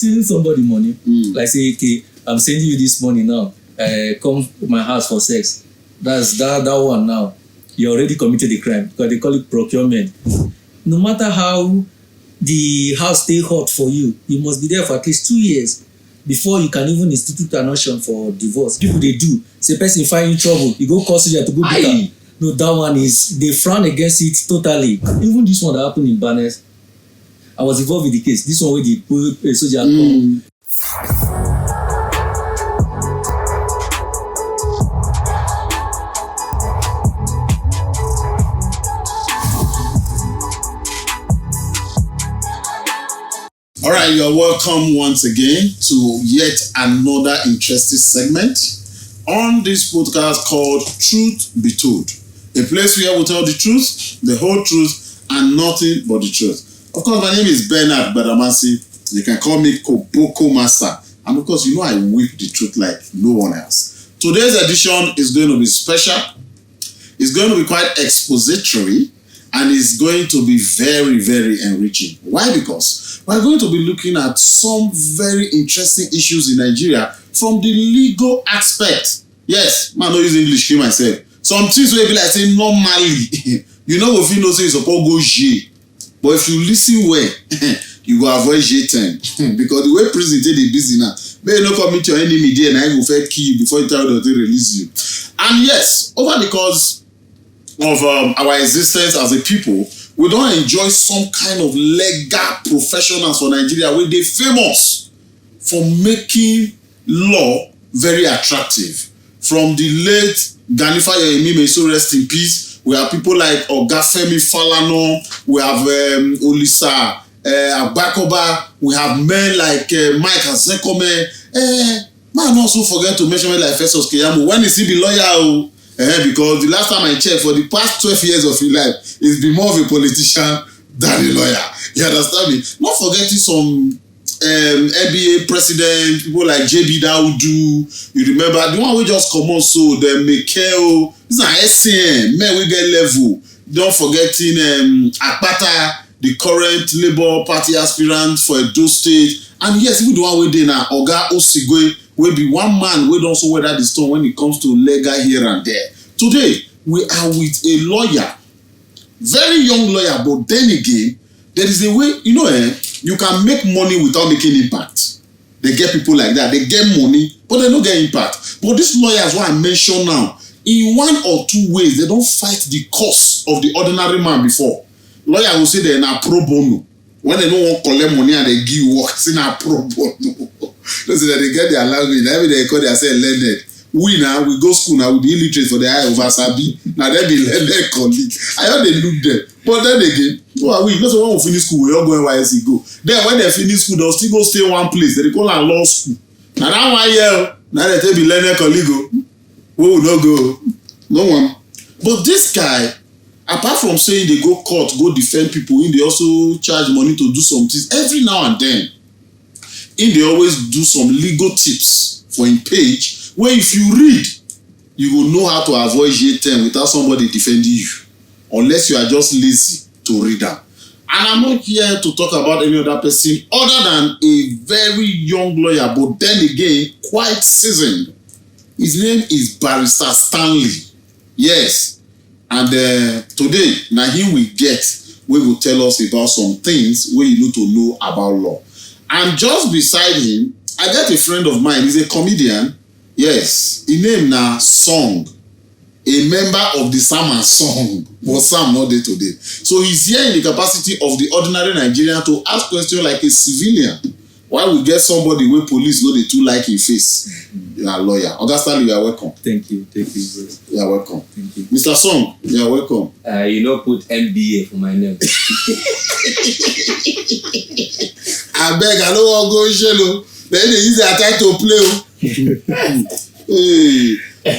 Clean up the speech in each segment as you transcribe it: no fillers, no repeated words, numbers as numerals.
gifting somebody money, like say, okay, I'm sending you this money now. Come to my house for sex. That's that one now. You already committed the crime because they call it procurement. No matter how the house stay hot for you, you must be there for at least 2 years before you can even institute an option for divorce. People they do. Say person find in trouble, you go call soldier to go beat am. No, that one is they frown against it totally. Even this one that happened in Barnes, I was involved with the case. This one where the soldier come. All right, you're welcome once again to yet another interesting segment on this podcast called Truth Be Told. A place where we tell the truth, the whole truth, and nothing but the truth. Of course, my name is Bernard Badamasi. You can call me Koboko Master. And of course, you know I whip the truth like no one else. Today's edition is going to be special. It's going to be quite expository. And it's going to be very, very enriching. Why? Because we're going to be looking at some very interesting issues in Nigeria from the legal aspect. Yes, man, I don't use English to myself. Some things will be like saying normally. You know, if you know, say it's supposed to go J. But if you listen well, you go avoid J10. Because the way prison take the business now, may you not commit your enemy there and I go fair kill you before you tell them to release you. And yes, over the course of our existence as a people, we don't enjoy some kind of legal professionals for Nigeria where they famous for making law very attractive. From the late Ganifa Yomi, may so rest in peace. We have people like Ogafemi Falana, we have Olisa Abakoba, we have men like Mike Azekome. Man, also forget to mention like Festus Keyamo. When is he be lawyer? Because the last time I checked, for the past 12 years of his life, he's been more of a politician than a lawyer. You understand me? Not forgetting some NBA president, people like JB Daudu. You remember the one we just come on, so the Mikeo. This is an SCM, man, we get level. Don't forgetting Akpata, the current Labour Party aspirant for Edo State. And yes, even the one we did now, Oga Osigwe, will be one man will also weather the storm when it comes to legal here and there. Today, we are with a lawyer, very young lawyer, but then again, there is a way, you know, you can make money without making impact. They get people like that, they get money, but they don't get impact. But these lawyers, what I mentioned now, in one or two ways, they don't fight the cause of the ordinary man before. Lawyer will say they're in a pro bono. When they don't want to collect money and they give work, it's in a pro bono. Listen, that they get their language. Every day they call themselves learned. We now, we go school now, we be illiterate for the eye of Asabi. Now they be learned colleague. I heard they look there. But then again, who are we? Not so when we finish school, we all go NYSC go. Then when they finish school, they'll still go stay one place. They call it law school. Now that 1 year, now they be learned colleague. Oh, no go. No one. But this guy, apart from saying they go court, go defend people, they also charge money to do some things. Every now and then, they always do some legal tips for him page where if you read, you will know how to avoid J10 without somebody defending you, unless you are just lazy to read them. And I'm not here to talk about any other person other than a very young lawyer, but then again, quite seasoned. His name is Barrister Stanley. Yes. And today, now here we will tell us about some things where you need to know about law. And just beside him, I got a friend of mine. He's a comedian. Yes. His name now Song. A member of the Sam and Song. But Sam not there today. So he's here in the capacity of the ordinary Nigerian to ask questions like a civilian. While we get somebody where police know they too like his face. You are a lawyer. Augustine, you are welcome. Thank you. Bro. You are welcome. Thank you. Mr. Song, you are welcome. You know, put MBA for my name. I beg, I don't want to go shallow. Then they use their time to play. Hey.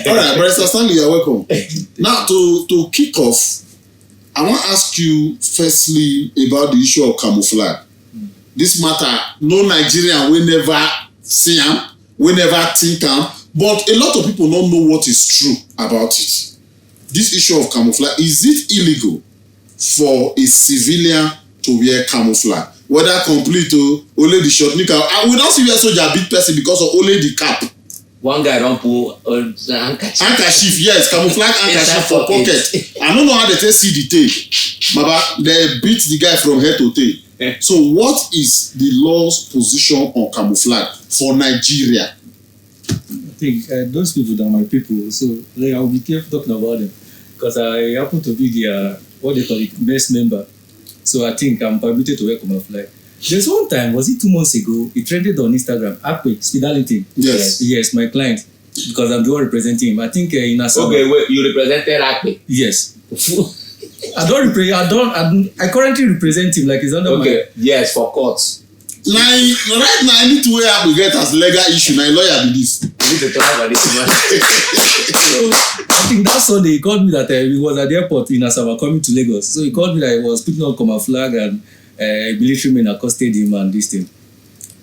All right, Barrister Stanley, you are welcome. Now, to kick off, I want to ask you firstly about the issue of camouflage. This matter, no Nigerian will never see him, will never think him, but a lot of people don't know what is true about it. This issue of camouflage, is it illegal for a civilian to wear camouflage? whether complete o, only the short knicker. And we don see where soldier beat person because of only the cap. One guy don put Handkerchief, yes, camouflage handkerchief for pocket. I no know how they take see the tail. Baba, they beat the guy from head to tail. So what is the law's position on camouflage for Nigeria? I think those people are my people, so like, I'll be careful talking about them because I happen to be their what they call it best member. So I think I'm permitted to wear camouflage. There's one time, was it 2 months ago? It trended on Instagram. Akpe, Speedality. Yes, my client, because I'm the one representing him. I think in Asaba. Okay, wait, you represented Akpe? Yes. I currently represent him like he's under my. Yes, for courts. Now, right now, I need to wear up we get as legal issue. Now, lawyer be this. You need to talk about this man. So, I think that Sunday he called me that he was at the airport in Asaba coming to Lagos. So he called me that he was putting on camouflage and military men accosted him and this thing.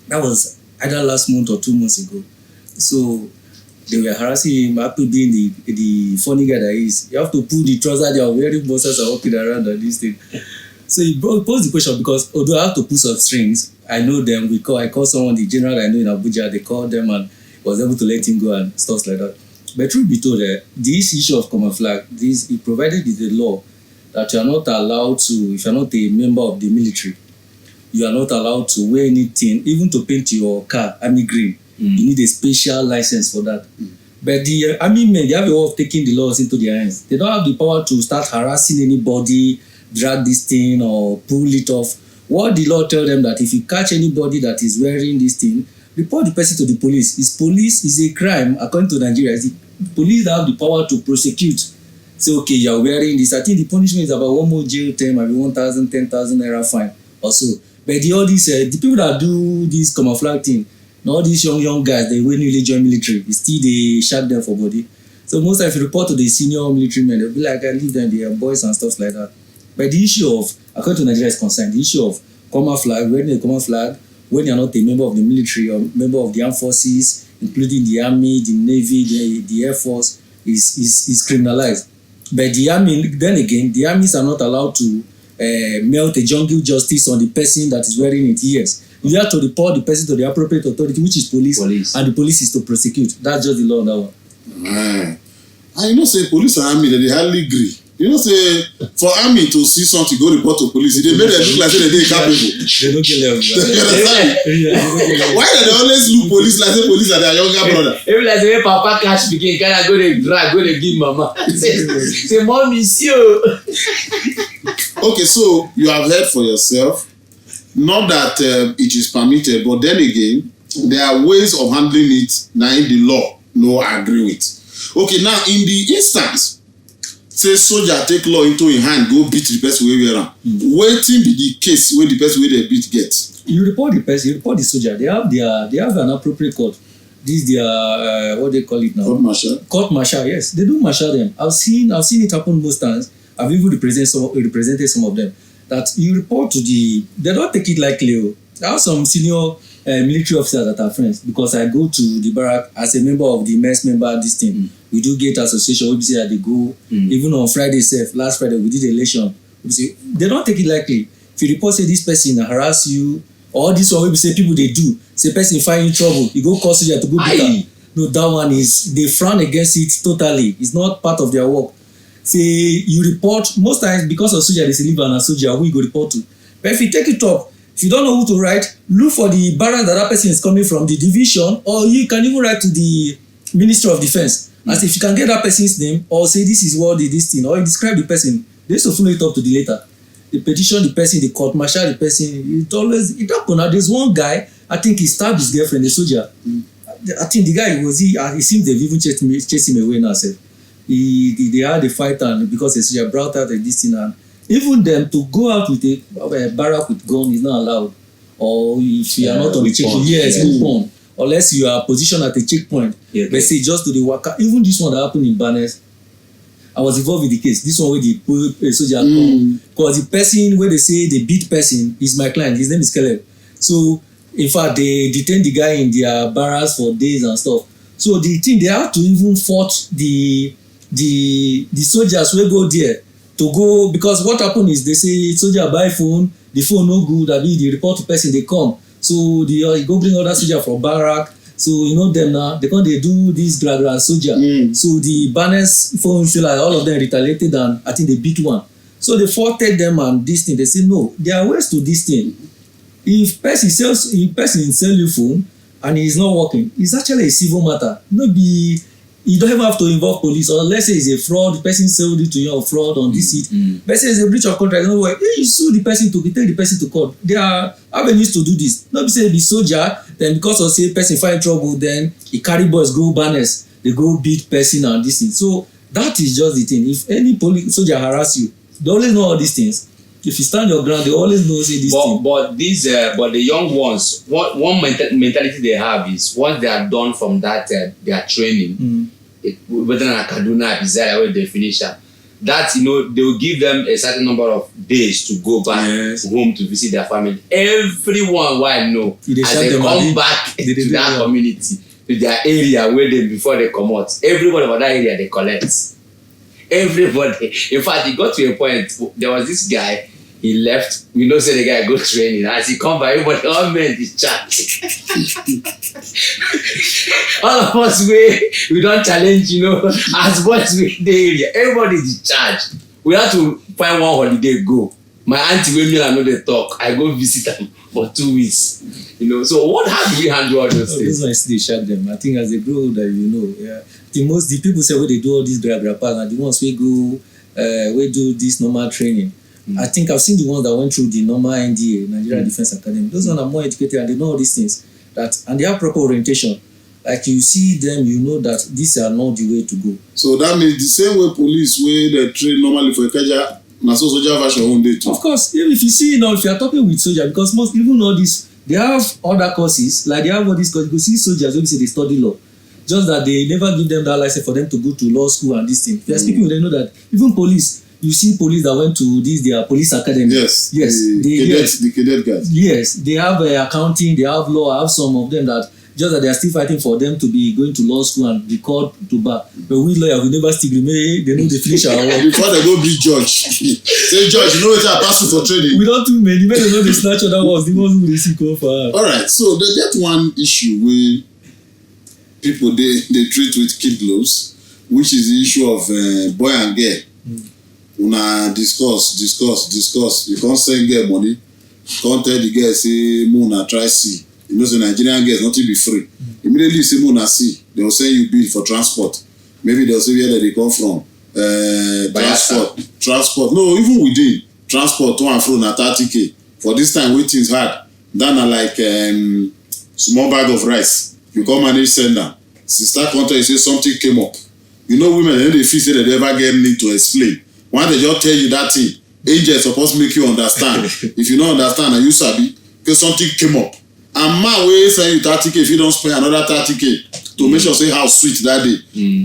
That was either last month or 2 months ago. So they were harassing him, after being the funny guy that he is. You have to pull the trouser down, wearing boxers and walking around and this thing. So he posed the question because although I have to put some strings, I know them. I call someone, the general I know in Abuja, they called them and was able to let him go and stuff like that. But truth be told, this issue of camouflage, it provided with the law that you are not allowed to, if you are not a member of the military, you are not allowed to wear anything, even to paint your car army green. You need a special license for that. But the army men, they have a way of taking the laws into their hands. They don't have the power to start harassing anybody, drag this thing or pull it off. What the law tell them that if you catch anybody that is wearing this thing, report the person to the police. Police is a crime according to Nigeria. It's the police that have the power to prosecute. Say, okay, you're wearing this. I think the punishment is about 1 more jail term, maybe 1,000, 10,000 naira fine or so. But the people that do this camouflage thing, all these young guys, they will newly join military. Still they shag them for body. So most times if you report to the senior military men, they'll be like, I leave them, they are boys and stuff like that. But the issue of, according to Nigeria is concerned, the issue of camouflage, wearing a camouflage, when you're not a member of the military or member of the armed forces, including the army, the navy, the air force, is criminalized. But the army, then again, the armies are not allowed to melt a jungle justice on the person that is wearing it. Yes, you have to report the person to the appropriate authority, which is police. And the police is to prosecute. That's just the law on that one. And you know, say police and army, they hardly agree. You know, say for army to see something, go report to police. They make them look like say they capable. They don't kill them. Why do they always look police like say police are their younger brother? Even like say papa catch pikin, can I go dey drag, go dey give mama? Say mom is you. Okay, so you have heard for yourself. Not that it is permitted, but then again, there are ways of handling it. Now in the law, no agree with. Okay, now in the instance. Say soldier take law into him hand, go beat the person wey wear am. Wetin be the case wey the person wey dey beat get? You report the person, you report the soldier. They have an appropriate court. This their what they call it now? Court martial. Court martial, yes. They do martial them. I've seen it happen most times. I've even represented some of them. That you report to they don't take it lightly. I have some senior military officers that are friends because I go to the barrack as a member of the mess member this thing. We do get association. We say that they go even on Friday self. Last Friday we did election. We say they don't take it lightly. If you report say this person harass you or this one we say people they do say person find you trouble, you go call soldier to go beat am. No, that one is they frown against it totally. It's not part of their work. Say you report most times because of soldier they say leave an soldier who you go report to. But if you take it up, if you don't know who to write, look for the barrack that person is coming from, the division, or you can even write to the Ministry of Defense. As if you can get that person's name or say this is what this thing or you describe the person, they used to follow it up to the letter. They petition the person, they court martial the person. It happened. There's one guy, I think he stabbed his girlfriend, the soldier. I think the guy he seems they've even chased him away now. They had a fight and because the soldier brought out this thing and even them to go out with a barrack with gun is not allowed. Or if you are not on the checkpoint, yes, unless you are positioned at a checkpoint. But say just to the worker. Even this one that happened in Barnes, I was involved with the case. This one where the soldier come because the person where they say they beat person is my client. His name is Caleb. So in fact they detained the guy in their barracks for days and stuff. So the thing they have to even fought the soldiers will go there to go because what happened is they say soldier buy phone, the phone no good, abi the report to person dey come, so the you go bring other soldier from barrack, so you know them now, they come dey do this gra soldier. So the Barnes phone feel like all of them retaliated and I think they beat one. So they faulted them and this thing. They say no, there are ways to this thing. If person sell you phone and it's not working, it's actually a civil matter. No be, you don't even have to involve police, or let's say it's a fraud, the person sold it to you or fraud on this it. Let's say it's a breach of contract, no way. You sue the person to take the person to court. There are avenues to do this. Not be say the soldier, then because of say person find trouble, then he carry boys go Barnes, they go beat person and this thing. So that is just the thing. If any police soldier harass you, they always know all these things. If you stand your ground, they always know say this thing. But these, but the young ones, one mentality they have is once they are done from that their training, whether in Kaduna, Bizarre, where they finish that, you know, they will give them a certain number of days to go back home to visit their family. Everyone who I know, as they come back to that community, to their area where they before they come out, everybody from that area they collect. Everybody. In fact, it got to a point. There was this guy. He left. We know say the guy go training. As he come by, everybody all men discharge. All of us we don't challenge, you know, as boys with the area. Everybody discharge. We have to find one holiday go. My auntie wey me and know dey talk. I go visit them for 2 weeks. You know, so how do we handle all those things? Those ones they shock them. I think as they grow older, you know, the people say when they do all these grab and the ones we go we do this normal training. I think I've seen the ones that went through the normal NDA, Nigeria Defense Academy. Those ones are more educated and they know all these things, and they have proper orientation. Like you see them, you know that these are not the way to go. So that means the same way police wey they train normally for Ikeja, na so soldier version one day too. Of course, if you see now, if you are talking with soldier, because most even all this, they have other courses, like they have all these courses. You see soldiers wey be say they study law, just that they never give them that license for them to go to law school and this thing. If you are speaking with them, know that even police. You see police that went to their police academy. Yes. The cadet guys. Yes, they have accounting, they have law. I have some of them that just that they are still fighting for them to be going to law school and be called to bar. But we lawyers, we never still remain. They know they finish our work. Before they go be judge. Say judge, you know what I pass for training. We don't too many. When they know they snatch other ones, the ones who they see go for. All right, so they get one issue where people they treat with kid gloves, which is the issue of boy and girl. Una discuss. You can't send girl money. Can't tell the girl say Muna try see. You know, the Nigerian girls not to be free. Immediately say Muna see, they will send you bill for transport. Maybe they'll say where they come from. Transport. No, even within transport to and fro na 30K. For this time, when things hard, that na like small bag of rice. You come manage send them. Sister contact you say something came up. You know, women they feel say they never get need to explain. Why they just tell you that thing? Angel supposed to make you understand. If you don't understand and you sabi, because something came up. And man wey send you 30K if you don't spend another 30K to make sure say how sweet that day.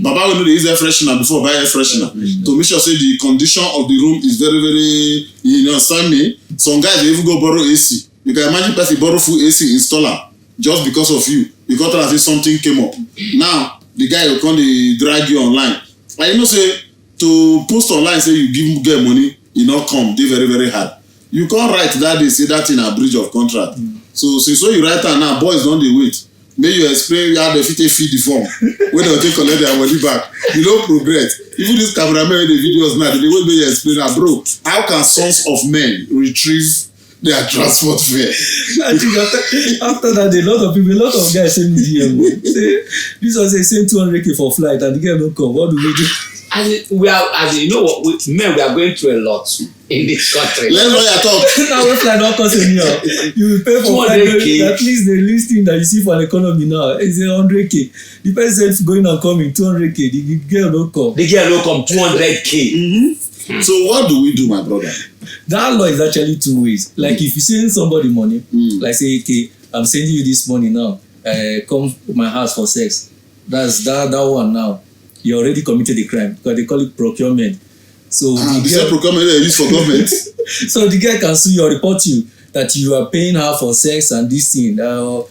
Baba will know they use air freshener before buy air freshener. To make sure say the condition of the room is very, very, you understand me? Some guys they even go borrow AC. You can imagine person borrow full AC installer just because of you. You got to say something came up. Now the guy will come dey drag you online. And you know say to post online say you give girl money, e no come, dey very, very hard. You can't write that day say that in a breach of contract. So since when you write am now, boys don dey wait. Make you explain how they fit take fill the form wey dem take collect their money back. You no progress. Even this cameraman wey dey videos now, they wait make you explain am, bro. How can sons of men retrieve their transport fare? I think after that, a lot of guys send me DM. Say this one say send 200K for flight and the girl no come. What do we do? You know what, men, we are going through a lot in this country. Let's lawyer talk. Now when flight don't cost anyhow, you will pay for flight. At least the least thing that you see for an economy now is 100K. The person going and coming 200K. The girl don't come. The girl don't come 200K. So what do we do, my brother? That law is actually two ways. Like if you send somebody money, like say, okay, I'm sending you this money now. Come to my house for sex. That's that one now. You already committed a crime because they call it procurement. So the same procurement they use for government. So the guy can sue you or report you that you are paying her for sex and this thing. So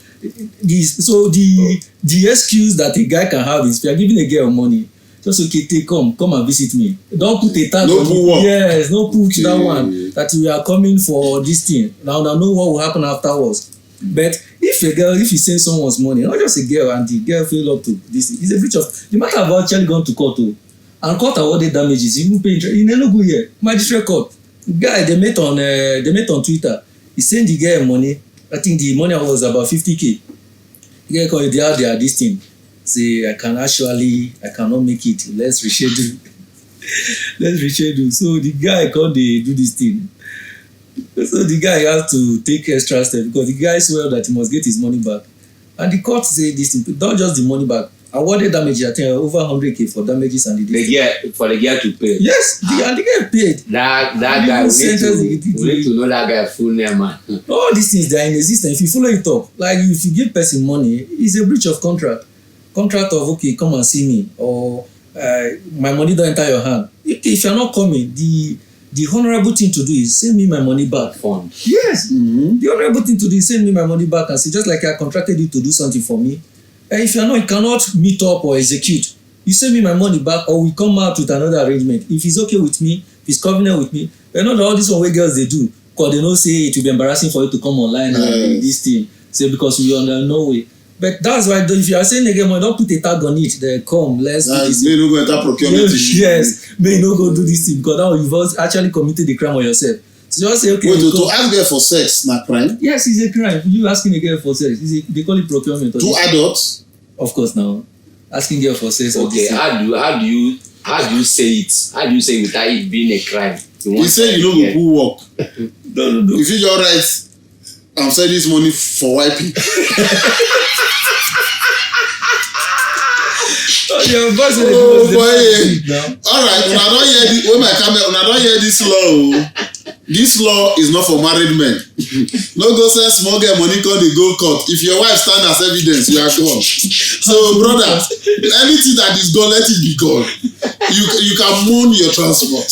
the excuse that a guy can have is if you are giving a girl money, Just okay, come and visit me. Don't put a tag No on put it. what? Yes, no put Okay. that one that we are coming for this thing. Now know what will happen afterwards. But if you send someone's money, not just a girl and the girl fail up to this, it's a breach of the matter have actually gone to court and court awarded damages, even pay interest. In Enugu here, magistrate court, guy they met on Twitter. He sent the girl money. I think the money was about 50K. The girl called their this thing. Say I cannot make it. Let's reschedule. Let's reschedule. So the guy called they do this thing. So the guy has to take extra steps because the guy swear that he must get his money back. And the court say this thing, not just the money back, awarded damages, I think over 100K for damages and the girl to pay. Yes, and the guy paid. That guy, we need to know that guy full name, man. All these things, they are in existence. If you follow it up, like if you give person money, it's a breach of contract. Contract of, okay, come and see me, or my money don't enter your hand. If you're not coming, the honorable thing to do is send me my money back. Fund. Yes. Mm-hmm. The honorable thing to do is send me my money back and say, just like I contracted you to do something for me. And if you cannot meet up or execute, you send me my money back or we come out with another arrangement. If it's okay with me, if it's convenient with me, you know all these one way girls they do. Because they know say it will be embarrassing for you to come online and this thing. Say because we are no way. But that's why if you are saying again, don't put a tag on it. Then come, let's do this. May no go enter procurement. Yes, may no go do this thing because now you've actually committed the crime on yourself. So just say okay. Wait, to ask girl for sex na crime? Yes, it's a crime. You asking a girl for sex, they call it procurement. Two adults? Of course, now asking girl for sex. Okay, how do you say it? How do you say it without it being a crime? You say you know who work. No. If you just write, I'm sending this money for wiping. Oh boy! All right, una don hear this. When my camera, una don hear this law. This law is not for married men. No go send small girl money come dey go court. If your wife stand as evidence, you are gone. So brother, anything that is gone, let it be gone. You can mourn your transport.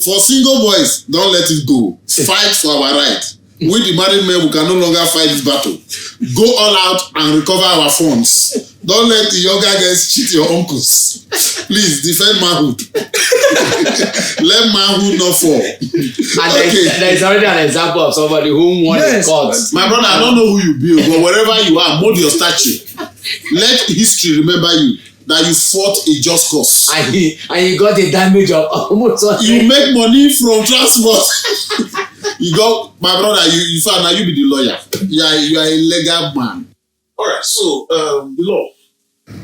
For single boys, don't let it go. Fight for our right. We the married men, we can no longer fight this battle. Go all out and recover our funds. Don't let the younger guys cheat your uncles. Please defend manhood. Let manhood not fall. And there is already an example of somebody who won the court. My brother, I don't know who you be, but wherever you are, mold your statue. Let history remember you that you fought a just cause. And you got a damage of almost. You make money from transport. You got, my brother, you found now you be the lawyer. You are a legal man. All right, so the law.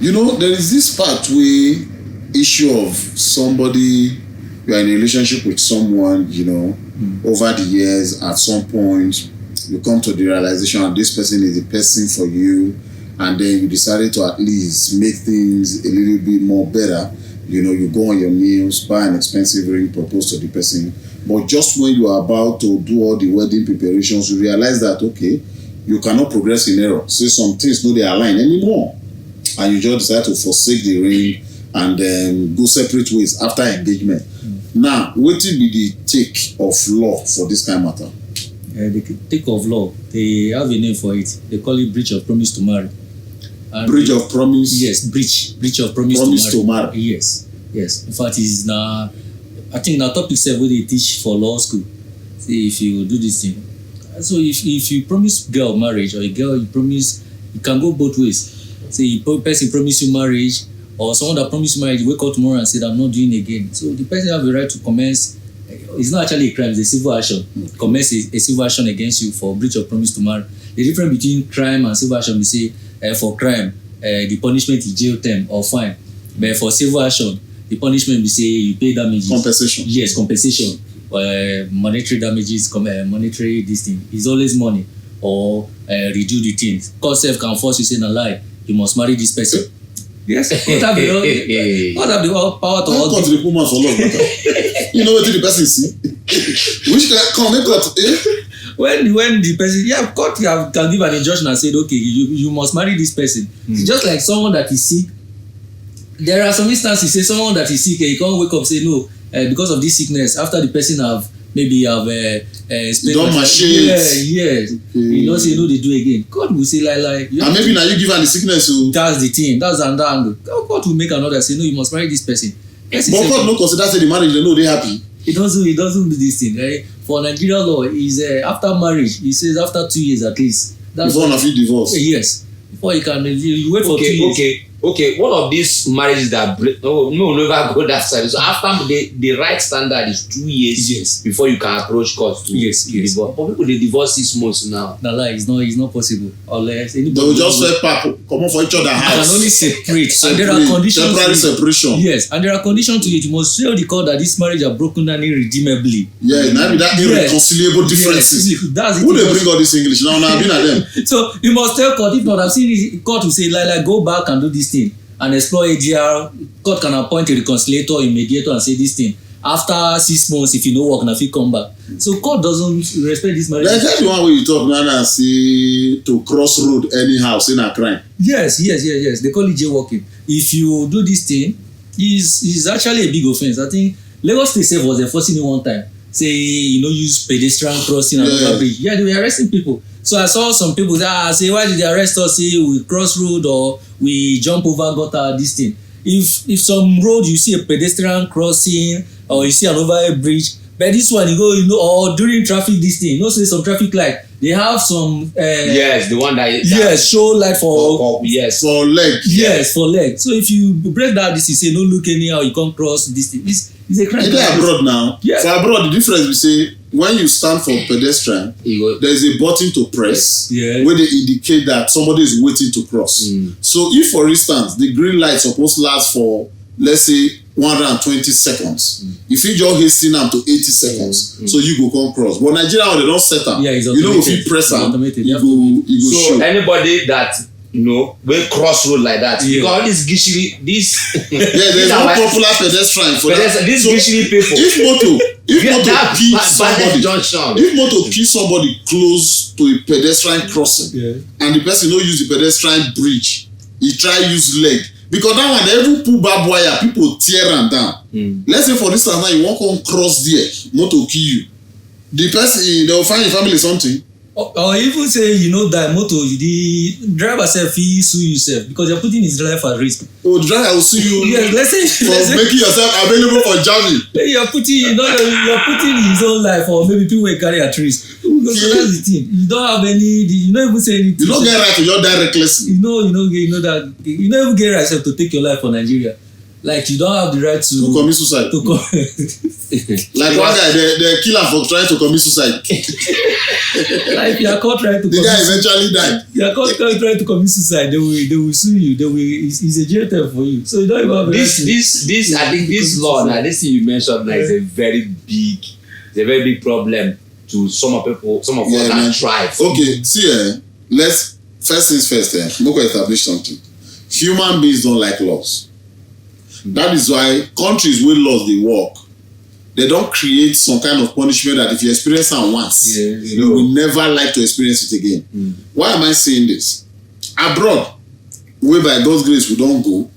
You know, there is this pathway issue of somebody, you are in a relationship with someone, you know, over the years, at some point, you come to the realization that this person is the person for you, and then you decided to at least make things a little bit more better. You know, you go on your meals, buy an expensive ring, propose to the person, but just when you are about to do all the wedding preparations, you realize that, okay, you cannot progress in error. Say some things no dey align anymore. And you just decide to forsake the ring and then go separate ways after engagement. Now, wetin be the take of law for this kind of matter? The take of law, they have a name for it. They call it breach of promise to marry. And breach of promise? Yes, breach of promise to marry. Yes. In fact, it's now, I think na topic 7 wey they teach for law school. See if you do this thing. So if you promise girl marriage or a girl you promise, it can go both ways. Say person promise you marriage or someone that promise you marriage wake up tomorrow and say I'm not doing again. So the person have the right to commence. It's not actually a crime, it's a civil action. Commence a civil action against you for breach of promise to marry. The difference between crime and civil action, we say for crime, the punishment is jail term or fine. But for civil action, the punishment we say you pay damages. Compensation. Yes, compensation. Monetary damages, monetary this thing. It's always money or redo the things. Court self can force you say a lie. You must marry this person. Yes. What have the power to all this? The woman for love, you know what the person see? Which can make court? When the person, court can give an injunction and say, okay, you must marry this person. It's just like someone that is sick. There are some instances, say someone that is sick, he can't wake up say no, because of this sickness. After the person have maybe you have don't machine. Yes. You know, say you know they do again. God will say like. And maybe now you give her the sickness. So that's the thing. That's another angle. God will make another say no, you must marry this person. Yes, but God no consider say the marriage they know they happy. He doesn't do this thing. Right? For Nigerian law, is after marriage. He says after 2 years at least. That's before one of you divorce. Yes. Before you can you wait for 2 years. Okay. One of these marriages that no never go that side. So after the right standard is 2 years. Yes. Before you can approach court to divorce. But people they divorce 6 months now. No, it's not possible unless they will just sweat pack come for each other house. You can only separate. And there are conditions. Temporary separation. Yes, and there are conditions to it. You must show the court that this marriage are broken down irredeemably. Yeah, now with that irreconcilable differences. Yes, that's it. Who they bring all this English now? I've been at them. So you must tell court. If not, I've seen the court will say like go back and do this thing and explore AGR. Court can appoint a reconciliator, a mediator, and say this thing. After 6 months, if you no work, now you come back. So court doesn't respect this marriage. That's the one where you talk now and say to cross road anyhow, say na crime. Yes. They call it jaywalking. If you do this thing, is actually a big offense. I think Lagos State State was enforcing it one time. Say use pedestrian crossing and overbridge. Yeah, they were arresting people. So I saw some people say why did they arrest us? Say we cross road or we jump over gutter this thing. If some road you see a pedestrian crossing or you see an overhead bridge, but this one you go or during traffic this thing, say some traffic light they have some yes, the one that show light for yes for leg. Yes, for leg. So if you break that this, you say no look anyhow, you come cross this thing. It's a crime. They abroad now. Yeah. For abroad, the difference we say when you stand for pedestrian, there is a button to press where they indicate that somebody is waiting to cross. So if, for instance, the green light supposed to last for let's say 120 seconds, if you just hasten them to 80 seconds, so you go come cross. But Nigeria, when they don't set them, you know if you press them, you go so show. Anybody that will cross road like that, because this gishiri, there's no popular pedestrian for that. This gishiri people. If motor kill somebody close to a pedestrian crossing, and the person no use the pedestrian bridge, he try use leg. Because that one, every pull barbed wire, people tear am down. Let's say for instance now you walk on cross there, motor kill you. The person they will find your family something. Or even say that motor the driver self he sue you self because you're putting his life at risk. Oh, the driver will sue you. Yes, let's say making yourself available for jamming. You're putting his own life or maybe people will carry at risk. So that's the thing. You don't have any. You don't even say anything. You don't get right to your die recklessly. You don't even get right to take your life for Nigeria. Like you don't have the right to commit suicide. Like one guy, the killer for trying to commit suicide. Like you are caught trying to. The guy eventually died. You are caught trying to commit suicide. They will sue you. It's a jail term for you. So you don't even have this. I think this law now, this thing you mentioned now is a very big problem to some of us that thrive. Okay, see, let's first things first. Make we establish something. Human beings don't like laws. That is why countries where laws they work, they don't create some kind of punishment that if you experience it once, you will never like to experience it again. Why am I saying this? Abroad, where by God's grace we don't go,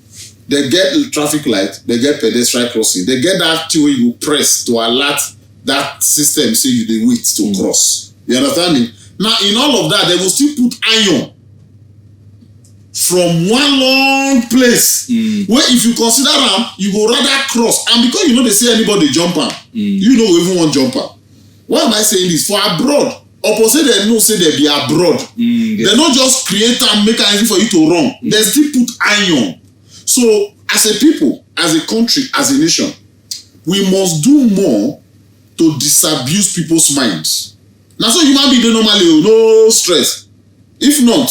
they get traffic light, they get pedestrian crossing, they get that thing where you press to alert that system say you dey wait to cross. You understand me? Now in all of that, they will still put iron from one long place where if you consider am you go rather cross, and because they say anybody jump am, you know even one jump am. Why am I saying this? For abroad, opposite dem know say they be abroad, they no just create am make am easy for you to run, they still put iron. So as a people, as a country, as a nation, we must do more to disabuse people's minds. Na so human being dey normally no stress. If not,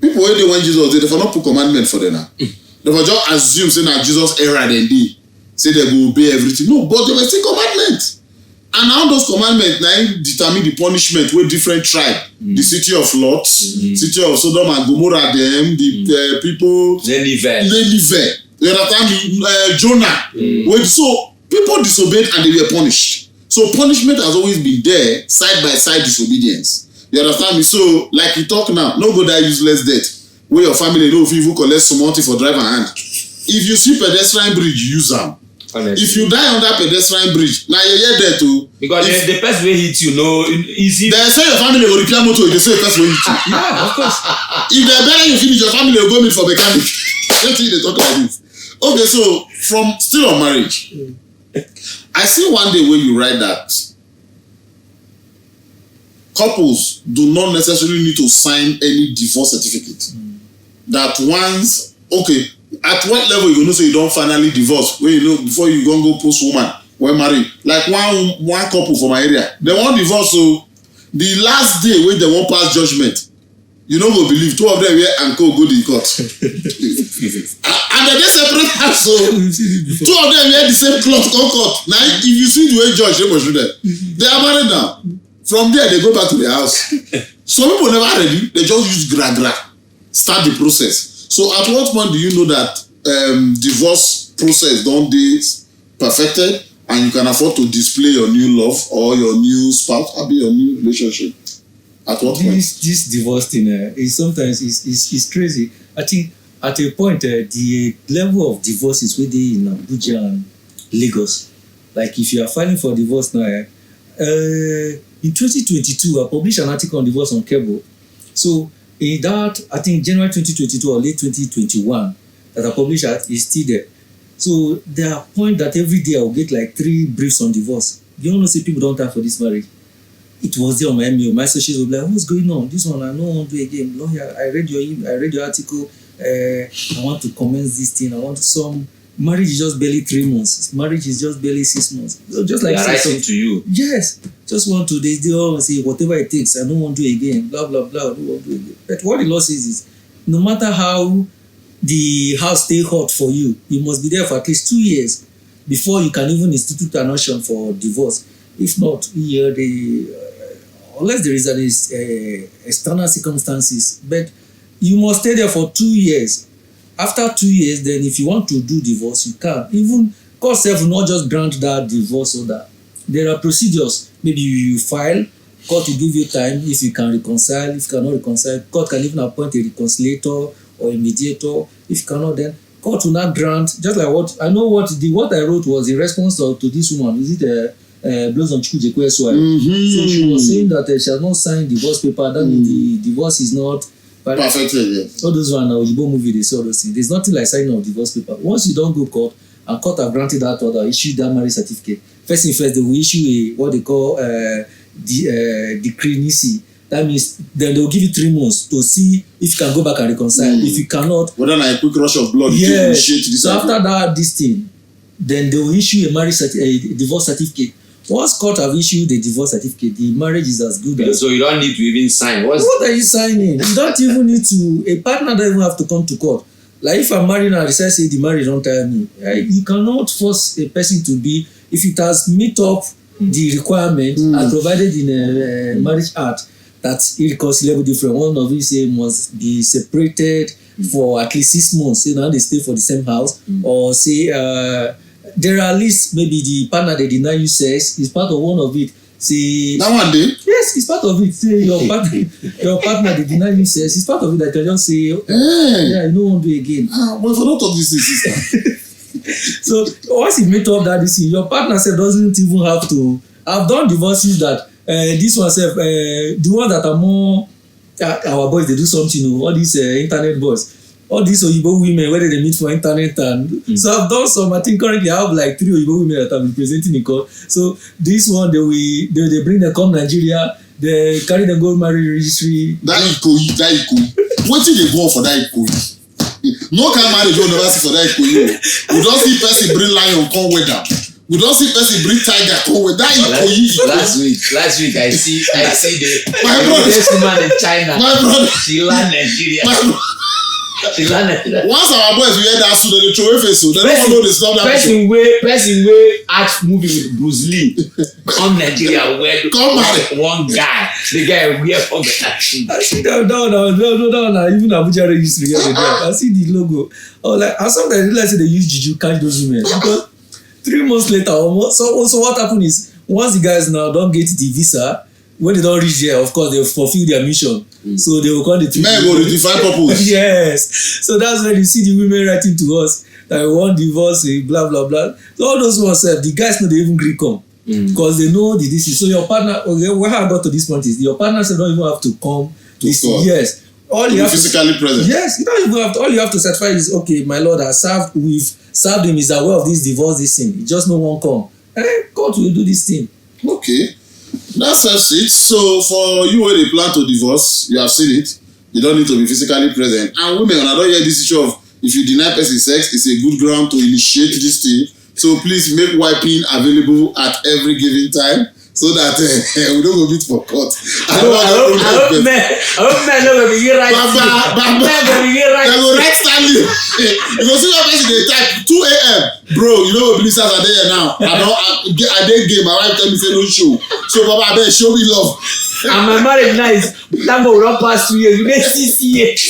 people wey dey when Jesus dey, they for not put commandment for them now. They for just assume say na Jesus era dem dey, say they go obey everything. No, but they were still commandment. And now those commandments now determine the punishment wey different tribe, the city of Lot, city of Sodom and Gomorrah, them, the people Nineveh. You understand me? Jonah. So people disobeyed and they were punished. So punishment has always been there, side by side disobedience. You understand me? So like you talk now, no go die useless death. Where your family know if you collect some money for driver hand. If you see pedestrian bridge, use them. Honestly. If you die on that pedestrian bridge, now you're there too. Because the person will hit you, no, easy. They say your family will repair motor, they say the person will hit you. Yeah, of course. If they bury you finish, your family will go meet for mechanic. Don't think they talk about this. Okay, so from still on marriage, I see one day where you write that couples do not necessarily need to sign any divorce certificate. That once, okay, at what level you know say you don't finally divorce when you know before you go post woman when married? Like one couple for my area, they won't divorce, so the last day when they won't pass judgment, you no go believe two of them wear anko go the court. And then they separate house, so two of them wear the same cloth come court. Now if you see the way judge they must do that. They are married now. From there they go back to their house. Some people never ready, they just use gra start the process. So at what point do you know that divorce process don dey perfected and you can afford to display your new love or your new spouse or your new relationship? At what point? This divorce thing is sometimes is crazy. I think at a point the level of divorces wey dey in Abuja and Lagos, like if you are filing for divorce now, in 2022 I published an article on divorce on Cable. So in that, I think January 2022 or late 2021 that I published is still there. So there are points that every day I will get like 3 briefs on divorce. You don't know, say people don't time for this marriage. It was there on my mail. My associates will be like, what's going on? This one I don't want to do again. Lawyer, I read your article. I want to commence this thing. I want some. Marriage is just barely 3 months. Marriage is just barely 6 months. So just like writing to you. Yes. Just want to, they all say whatever it takes. I don't want to do it again. Blah blah blah. I don't want to do it again. But what the law says is, no matter how the house stay hot for you, you must be there for at least 2 years before you can even institute an action for divorce. If not, unless there is an external circumstances, but you must stay there for 2 years. After 2 years, then if you want to do divorce, you can. Even court self will not just grant that divorce order. There are procedures. Maybe you file, court will give you time if you can reconcile. If you cannot reconcile, court can even appoint a reconciliator or a mediator. If you cannot, then court will not grant. Just like what I know, what I wrote was in response to this woman. Is it Blossom Chukujekwe's wife? So she was saying that she has not signed divorce paper. That means the divorce is not perfected. Yes. All those one now, Ojibo movie, they say all those things. There's nothing like signing of divorce paper. Once you don't go court and court have granted that order, issue that marriage certificate. First thing first, they will issue what they call decree nisi. That means then they will give you 3 months to see if you can go back and reconcile. If you cannot, whether like a quick rush of blood, yes. So after that, this thing, then they will issue a divorce certificate. Once court have issued the divorce certificate, the marriage is as good as. So you don't need to even sign. What are you signing? You don't even need to. A partner doesn't even have to come to court. Like if I'm married and I decide say the marriage don't tire me, you cannot force a person to be. If it has meet up the requirement as provided in a marriage act, that's irreconcilable different. One of you say must be separated for at least 6 months. Say now they stay for the same house, or say there are at least maybe the partner they deny you sex is part of one of it. Say that one day. Yes, it's part of it. Say your partner they deny you sex. It's part of it that you just say, yeah, you don't want to do it again. Well, for not talk this thing, sister. So once you meet up that this thing, your partner self doesn't even have to. I've done divorces that this one self, the one that are more our boys they do something. All these internet boys. All these Oyibo women, whether they meet for internet and so I've done some. I think currently I have like 3 Oyibo women that I'm representing in court. So this one they bring them come Nigeria, they carry them go marry registry. That Ikoyi. What did they go for that Ikoyi? No kind marriage you never see for that Ikoyi. We don't see person bring lion come with them. We don't see person bring tiger come with that Ikoyi. Last week I see the this woman in China. My brother. She land Nigeria. Once our boys hear that suit, they throw away face. They don't know they stop that. Person wey act movie with Bruce Lee come Nigeria where one guy, the guy wear for better suit. I see that one even Abuja registry here. I see the logo. Oh, like and sometimes I realize they use juju catch those women because 3 months later almost. So what happened is once the guys now don't get the visa, when they don't reach there, of course, they fulfill their mission. So they will call the men go redefine purpose. Yes. So that's when you see the women writing to us that we want divorce, blah blah blah. So all those ones, the guys know they even agree come because they know the this is. So your partner, okay, where I got to this point is your partner don't even have to come. Yes. All you have physically present. Yes, you don't even have to, all you have to certify is okay. My lord, we've served him. Is aware of this divorce, this thing. He just no one come. God will do this thing. Okay. That settles it. So for you when they plan to divorce, you have seen it. You don't need to be physically present. And women, I don't hear this issue of if you deny person sex, it's a good ground to initiate this thing. So please make wiping available at every given time so that we don't go meet for court. I hope men no go begin write. They go write Stanley. You go see one person dey type 2 a.m. Bro, you know what blisters are there now. I dey game. My wife tell me say no show. So Baba abeg show me love. And my marriage now is thank God we don pass 2 years. We dey 6 years.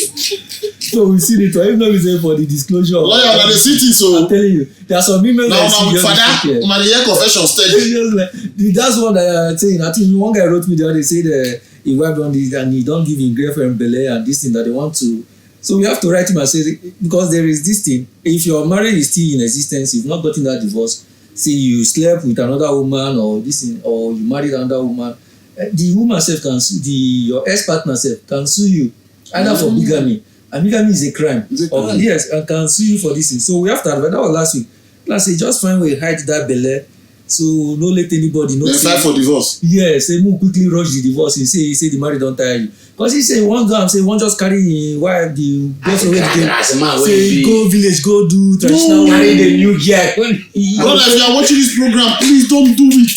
So we see it. Even though we say for the disclosure. Lawyer na the city so. I'm telling you, there are some women. Now father, una dey hear confession steady. That's what I saying. I think one guy wrote me the other day say that he wife done this and he don't give him girlfriend belle and this thing that they want to. So we have to write him and say because there is this thing. If your marriage is still in existence, you've not gotten that divorce. Say you slept with another woman or this thing, or you married another woman. The woman self can sue your ex-partner self can sue you either for bigamy. And bigamy is a crime. Or, yes, and can sue you for this thing. So we have to advise. That was last week. Last week, just find way hide that belle. So no let anybody know. Then file for divorce. Yes, say move quickly rush the divorce. He say the marriage don't tire you. Because he say he wan go and say he wan just carry him wife the boss away the game. Say go village, go do traditional. Carry the new gear. Brother, if you are watching this program, please don't do it.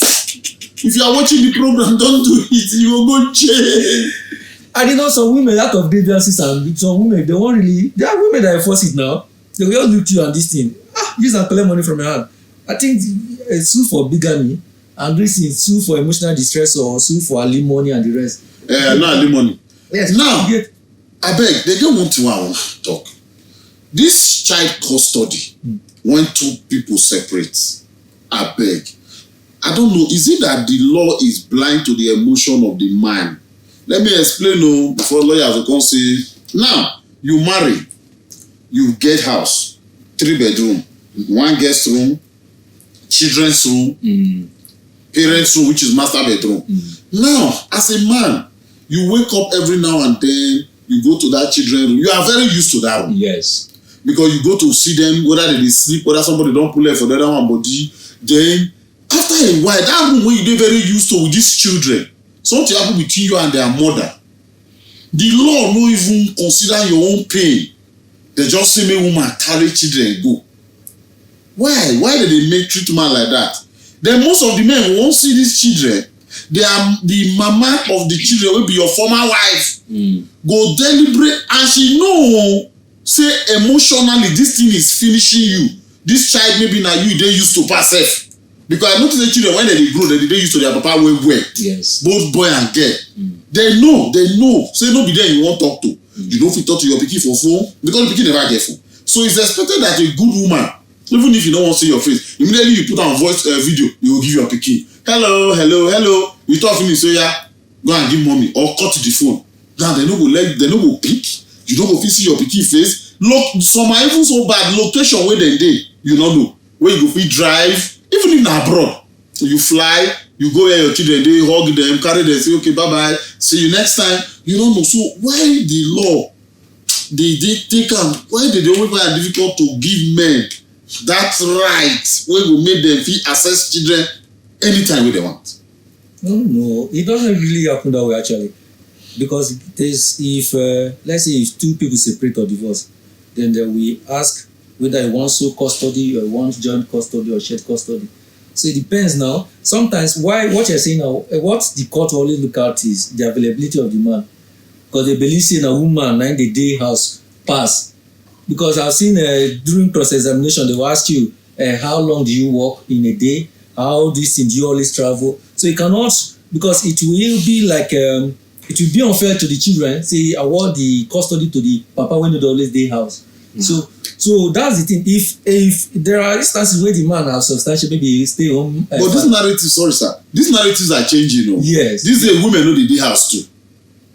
If you are watching the program, don't do it. You will go change. I did know some women out of grievances and some women they won't really. There are women that enforce it now. They will just look to you and this thing. Use and collect money from your hand. I think sue for bigamy and this is sue for emotional distress or sue for alimony and the rest. No alimony. Yes. Now, I beg, they don't want to talk. This child custody when two people separate. I beg. I don't know. Is it that the law is blind to the emotion of the man? Let me explain before lawyers will come say, now you marry, you get house, 3 bedroom, 1 guest room, children's room, parents room, which is master bedroom. Now, as a man, you wake up every now and then, you go to that children's room. You are very used to that room. Yes. Because you go to see them, whether they sleep, whether somebody don't pull it for the other one body. Then, after a while, that room where you dey very used to with these children, something happen between you and their mother. The law no even consider your own pain. They just say make woman carry children go. Why do they make treatment like that? Then most of the men won't see these children. They are the mama of the children will be your former wife. Go deliberate and she know say emotionally this thing is finishing you. This child maybe now you dey used to pass self. Because I notice the children when they grow, they used to their papa well. Yes. Both boy and girl. They know. Say no be there you won't talk to. You don't fit talk to your pikin for phone because the pikin never get phone. So it's expected that a good woman, even if you don't want to see your face, immediately you put on voice video, you will give your pikin. Hello. You talk finish, so yeah, go and give mommy or cut the phone. Now they no go pick. You don't go fit see your pikin face. Look, some are even so bad. Location where they dey, you don't know. Where you go fit drive. Even in abroad, you fly, you go where your children dey, hug them, carry them, say okay, bye, see you next time. You don't know. So why the law they take am? Why they always find it difficult to give men that right wey go make them fit access children anytime wey they want? No, it doesn't really happen that way actually, because there's if let's say if 2 people separate or divorce, then we ask whether you want sole custody or you want joint custody or shared custody. So it depends now. Sometimes what you're saying now, what the court always look at is the availability of the man. Because they believe saying a woman 9 day house pass. Because I've seen during cross-examination, they will ask you how long do you work in a day? How this thing do you always travel? So you cannot, because it will be like it will be unfair to the children, say award the custody to the papa when they always day house. So that's the thing. If there are instances where the man have substantial, maybe stay home. But this narrative, sorry sir, these narratives are changing. Yes. These days women know the day house too.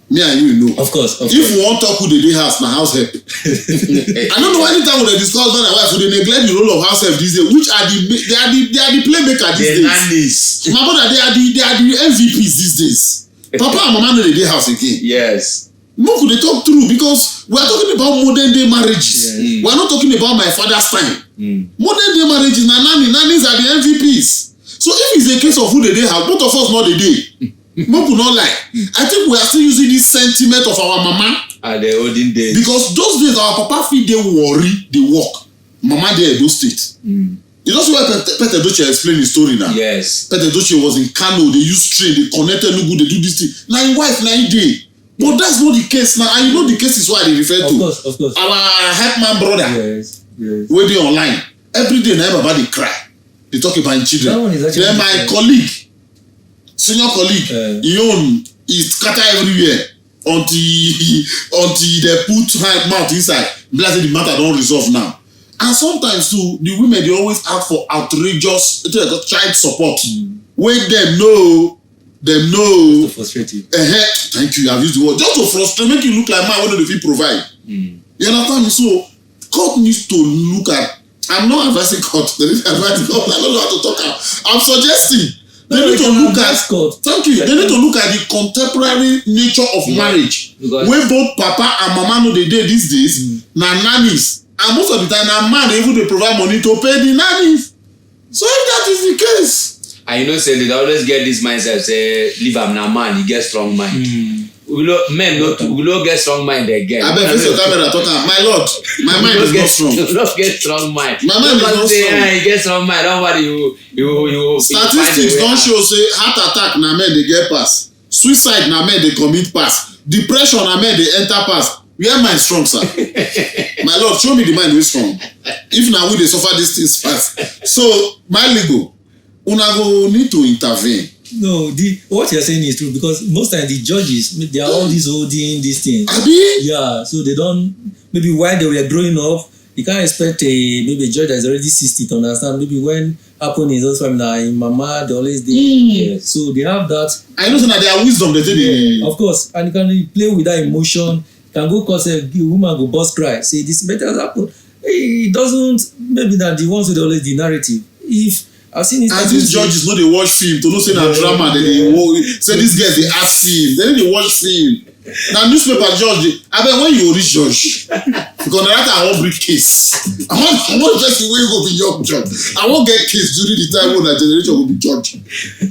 Me and you know. Of course. If we want talk who the day house, na house help. I don't know anytime when they discuss man and wife, they neglect the role of house help these days, which are they are the playmaker these days. Nannies. My brother, they are the MVPs these days. Papa and mama know the day house again. Yes. More could they talk through because we are talking about modern day marriages. Yeah. We are not talking about my father's time. Modern day marriages, nannies are the MVPs. So if it's a case of who the day house, both of us know the day. Mom could not lie. I think we are still using this sentiment of our mama. At the olden days. Because those days our papa fit dey worry, dey work. Mama dey Edo State. You know why Pete Edochie explain his story now? Yes. Pete Edochie was in Kano, they use train, they connected Enugu, they do this thing. Na him wife, na him dey. But that's not the case now. And you know the case is why they refer to. Of course. Our helpman brother. Yes. Wey dey online. Every day na baba dey cry. They talk about him children. That one is actually then my colleague, senior colleague, he own is scatter everywhere until they put hand mouth inside. Like say the matter don resolve now. And sometimes too, the women dey always ask for outrageous child support. Wey dem know. To frustrate you. Thank you. I've used the word just to frustrate, make you look like man wey no dey fit provide. You understand me? So court needs to look at. I'm not advising court. They need to advise court. I don't know how to talk out. I'm suggesting they need to look at. Thank you. They need to look at the contemporary nature of marriage. Where both papa and mama know they dey these days. Na nannies, and most of the time na man even dey provide money to pay the nannies. So if that is the case. And you know, say they always get this mindset, say, leave am na man, he get strong mind. Men we no get strong mind again. Abeg face your camera talk am. My lord, my mind is not strong. You no get strong mind. My mind is not strong. You get strong mind, don't worry, you statistics don show say heart attack na men dey get pass, suicide na men dey commit pass, depression na men dey enter pass. Where mind strong, sir? My lord, show me the mind wey strong. If na we dey suffer these things fast. So my legal, una go need to intervene. No, what you're saying is true because most times the judges, they are all these holding these things. Abi? Yeah, so they don't, maybe while they were growing up, you can't expect maybe a judge that is already 60 to understand. Maybe when happen in those family, in mama, they always did. Yeah. So they have that. I know that their wisdom, they say of course, and you can play with that emotion. You can go cause a woman go bust cry. Say this better happen. It doesn't, maybe that the ones with always the narrative. If I've seen it. And these judges know they watch film to know say na drama. They say these guys they act film. Then they watch film. Now newspaper judge. I mean when you go reach judge, because na that I wan bring case. I want just the way you go be young judge. I wan get case during the time when that generation go be judge.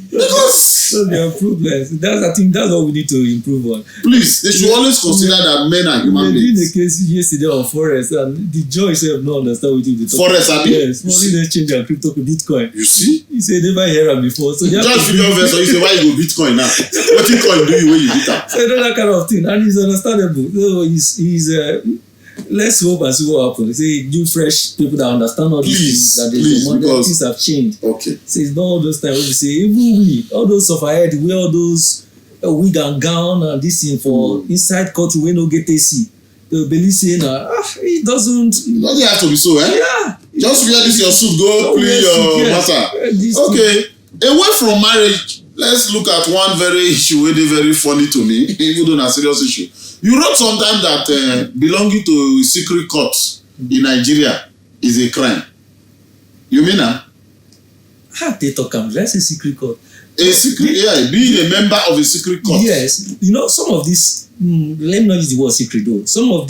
Because so there are problems. I think that's what we need to improve on. Please, they should always consider that men are human beings. We did a case yesterday on Forex and the judge said no understand what you talk. Forex, I mean? Yes, foreign exchange and crypto to Bitcoin. You see? He said never heard am before. So judge video version, you say why you go Bitcoin now? What Bitcoin do you when you beat am? So that kind of thing, and it's understandable. So he's let's hope and see what happens. Say new fresh people that understand all these things, that things have changed. Okay. So it's not all those times when we say even we, all those sufferhead, wear all those wig and gown and this thing for inside country wey no get AC. They believe say it doesn't. It doesn't have to be so, eh? Yeah. Just wear this your suit, go play your matter. Okay. Away from marriage, let's look at one very issue wey dey very funny to me, even though na serious issue. You wrote sometime that belonging to a secret court in Nigeria is a crime. You mean that? How they talk am? Let's say secret court. A secret, yeah, being a member of a secret court. Yes, you know some of these. Let me not use the word secret though. Some of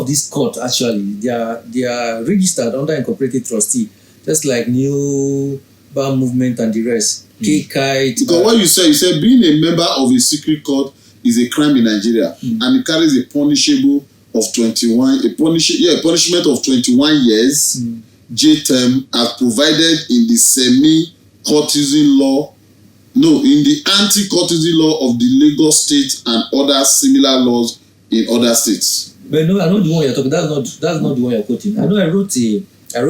these court actually they are registered under incorporated trustee, just like New Bar Movement and the rest. K-Kite. Because what you said being a member of a secret court is a crime in Nigeria, and it carries a punishment of 21 years jail term as provided in the semi-cultism law. No, in the anti-cultism law of the Lagos State and other similar laws in other states. But no, I know the one you're talking. That's not the one you're quoting. I know I wrote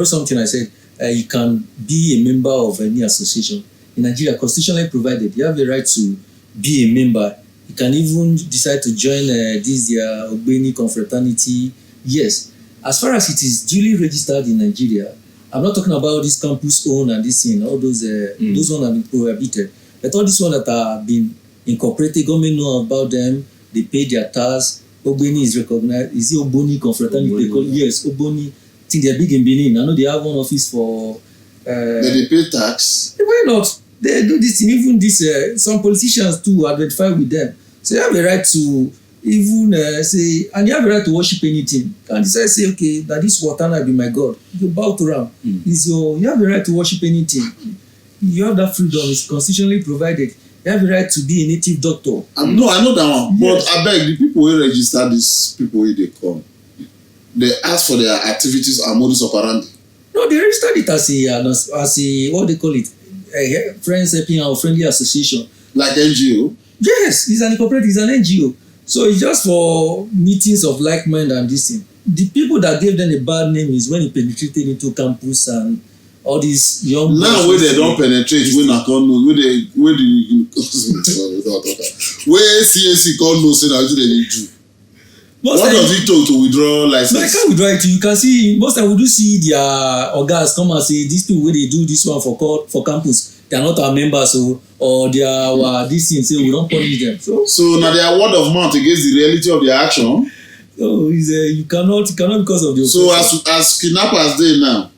something. I said you can be a member of any association in Nigeria, constitutionally provided. You have the right to be a member. You can even decide to join this their Ogbeni confraternity. Yes, as far as it is duly registered in Nigeria, I'm not talking about this campus own and this thing, all those ones have been prohibited. But all these ones that have been incorporated, government know about them, they pay their tax. Ogboni is recognized. Is it Ogboni confraternity? They call it? Yes, Ogboni. I think they're big in Benin. I know they have one office for. They pay tax. Why not? They do this thing. Even this, some politicians too identify with them. So you have a right to even say, and you have a right to worship anything. And decide say, okay, that this water now be my God. You bow to Ram. You have a right to worship anything. You have that freedom. It's constitutionally provided. You have a right to be a native doctor. No, I know that one. Yes. But I beg, the people who register these people where they come, they ask for their activities and modus operandi. No, they registered it as a what they call it, a friends helping or friendly association. Like NGO? Yes, it's an incorporated, it's an NGO. So it's just for meetings of like mind and this thing. The people that gave them a bad name is when it penetrated into campus and all these young. Now where they don't penetrate, when I can't know, where the where CAC can't know, say that they need to. What does it take to withdraw license? No, I can't withdraw it. You can see most time we do see their organs come and say these people wey dey do this one for campus, they are not our members or they are our this thing, say we don't punish them. So na their word of mouth against the reality of their action. So you cannot because of the. So as kidnappers dey now,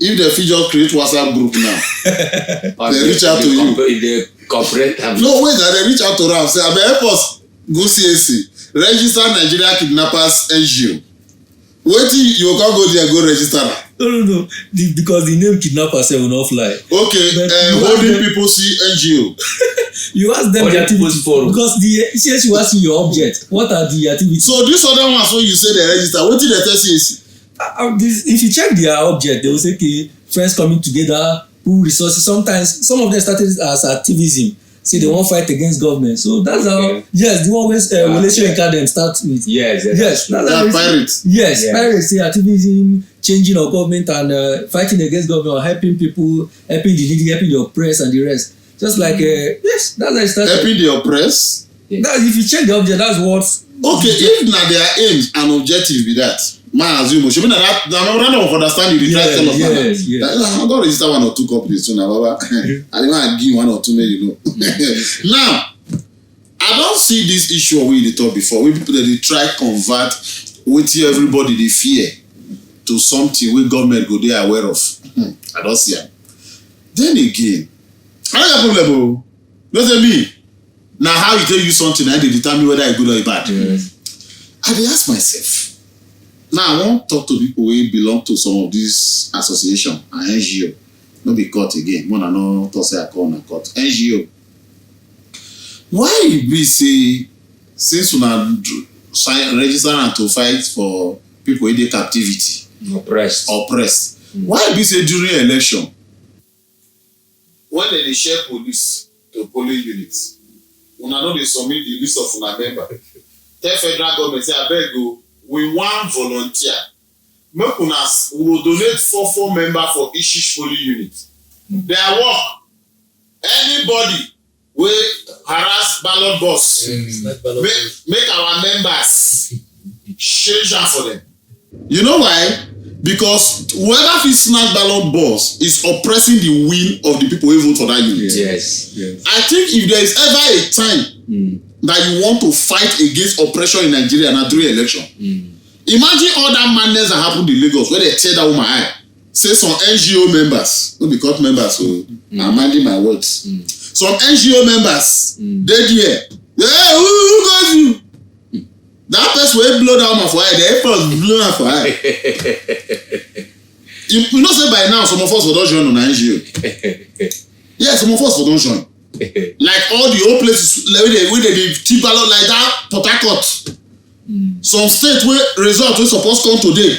if they fit just create WhatsApp group now, they reach out to you. They cooperate. No wait, they reach out to am say abeg help us go CAC. Register Nigeria Kidnappers NGO. Wetin you come go there go register am? No. Because the name kidnapper sef will not fly. Okay, holding people see NGO. You ask them the activities because the CAC will ask you your object. What are the activities? So this other ones wey you say they register, wetin dey tell CAC? If you check their object, they will say, okay, friends coming together, pool resources. Sometimes some of them started as activism. Say they won't fight against government. So that's how. Yes, the one where relation academy starts with. Yes. That's pirates. Yes, pirates say activism, changing of government and fighting against government or helping people, helping the needy, helping the oppressed and the rest. Just like yes, that's how it started. Helping the oppressed. That's if you check the object, that's what. Okay, if na their aims and objective be that, man assume should be na that na memorandum of understanding the try tell us na. I don register one or two companies so na baba I dey wan give one or two make you know. Now I don see this issue wey you dey talk before wey people dey try convert wetin everybody dey fear to something wey government go dey aware of. I don see am. Then again, I no get problem o. No say me. Na how you take use something na dey determine whether e good or e bad. I dey ask myself. Now I wan talk to people wey belong to some of these association and NGO. No be court again. More na no talk say I call na court. NGO. Why e be say since una register am to fight for people wey dey captivity, oppressed. Why e be say during election when dem dey share police to polling units, una no dey submit the list of una member? Tell federal government say abeg o, we wan volunteer make una we go donate 4 member for each polling unit. Their work, anybody wey harass ballot box, make our members change am for them. You know why? Because whoever fit snatch ballot box is oppressing the will of the people wey vote for that unit. Yes. I think if there is ever a time that you want to fight against oppression in Nigeria na during election. Imagine all that madness that happened in Lagos where they tear that woman eye. Say some NGO members, no be court members, so I'm minding my words. Some NGO members, they there. Hey, who got you? That person wey blow that woman for eye, the airport blow her for eye. You know say by now some of us for don join on NGO. Yeah, some of us for don join. Like all the old places wey they dey keep ballot like that Port Harcourt. Some state wey result wey suppose come today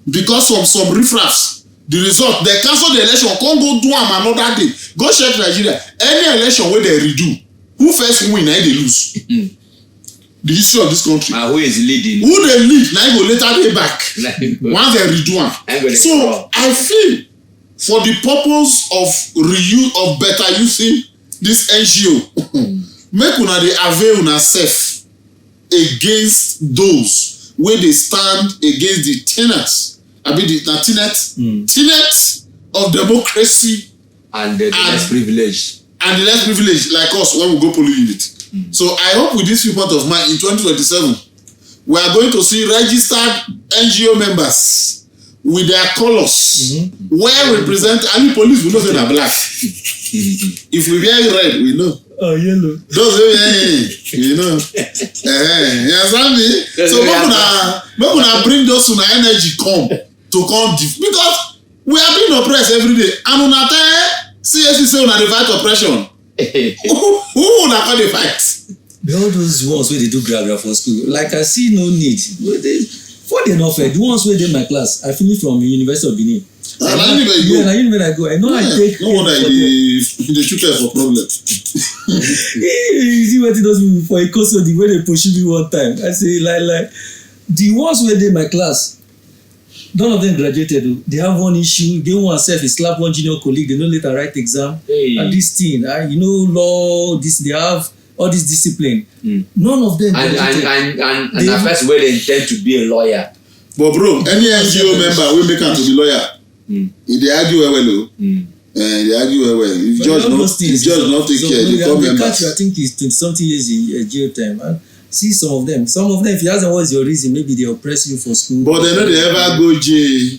because some riffraffs the result they cancel the election come go do am another day. Go check Nigeria, any election wey they redo, who first win na dey lose. The history of this country. And who is leading? Who dey lead na go later dey back once they redo am. So I feel for the purpose of reuse of better using this NGO, make una dey avail una self against those where they stand against the tenets, tenets of democracy and the less privileged. And the less privileged, like us, when we go polling unit. So I hope with this report of mine in 2027, we are going to see registered NGO members with their colors, well represented. Any police will know say they're black. If we wear red, we know. Oh, yellow. Those who you know. You understand me? So make una bring those una energy come because we are being oppressed every day. And una tell CSC say una dey fight oppression. Who una come dey fight? All those ones where they do graduate for school, like I see no need. For the enough, the ones where they in my class, I finished from University of Benin. Na anywhere I go. I know I take. No wonder they shoot us for problem. You see what it does me for a course of the way they push me one time. I say like the ones where they in my class, none of them graduated. They have one issue. They want self slap one junior colleague. They don't let her write exam. And this thing, law. This they have all this discipline. None of them. And the first way they intend to be a lawyer. But bro, any NGO member will make am to be lawyer. If they argue well, they argue well. If judge not take care, they come members. I think it's 20-something years in jail time. And see some of them, if you ask them what's your reason, maybe they oppress you for school. But they know they ever go jail.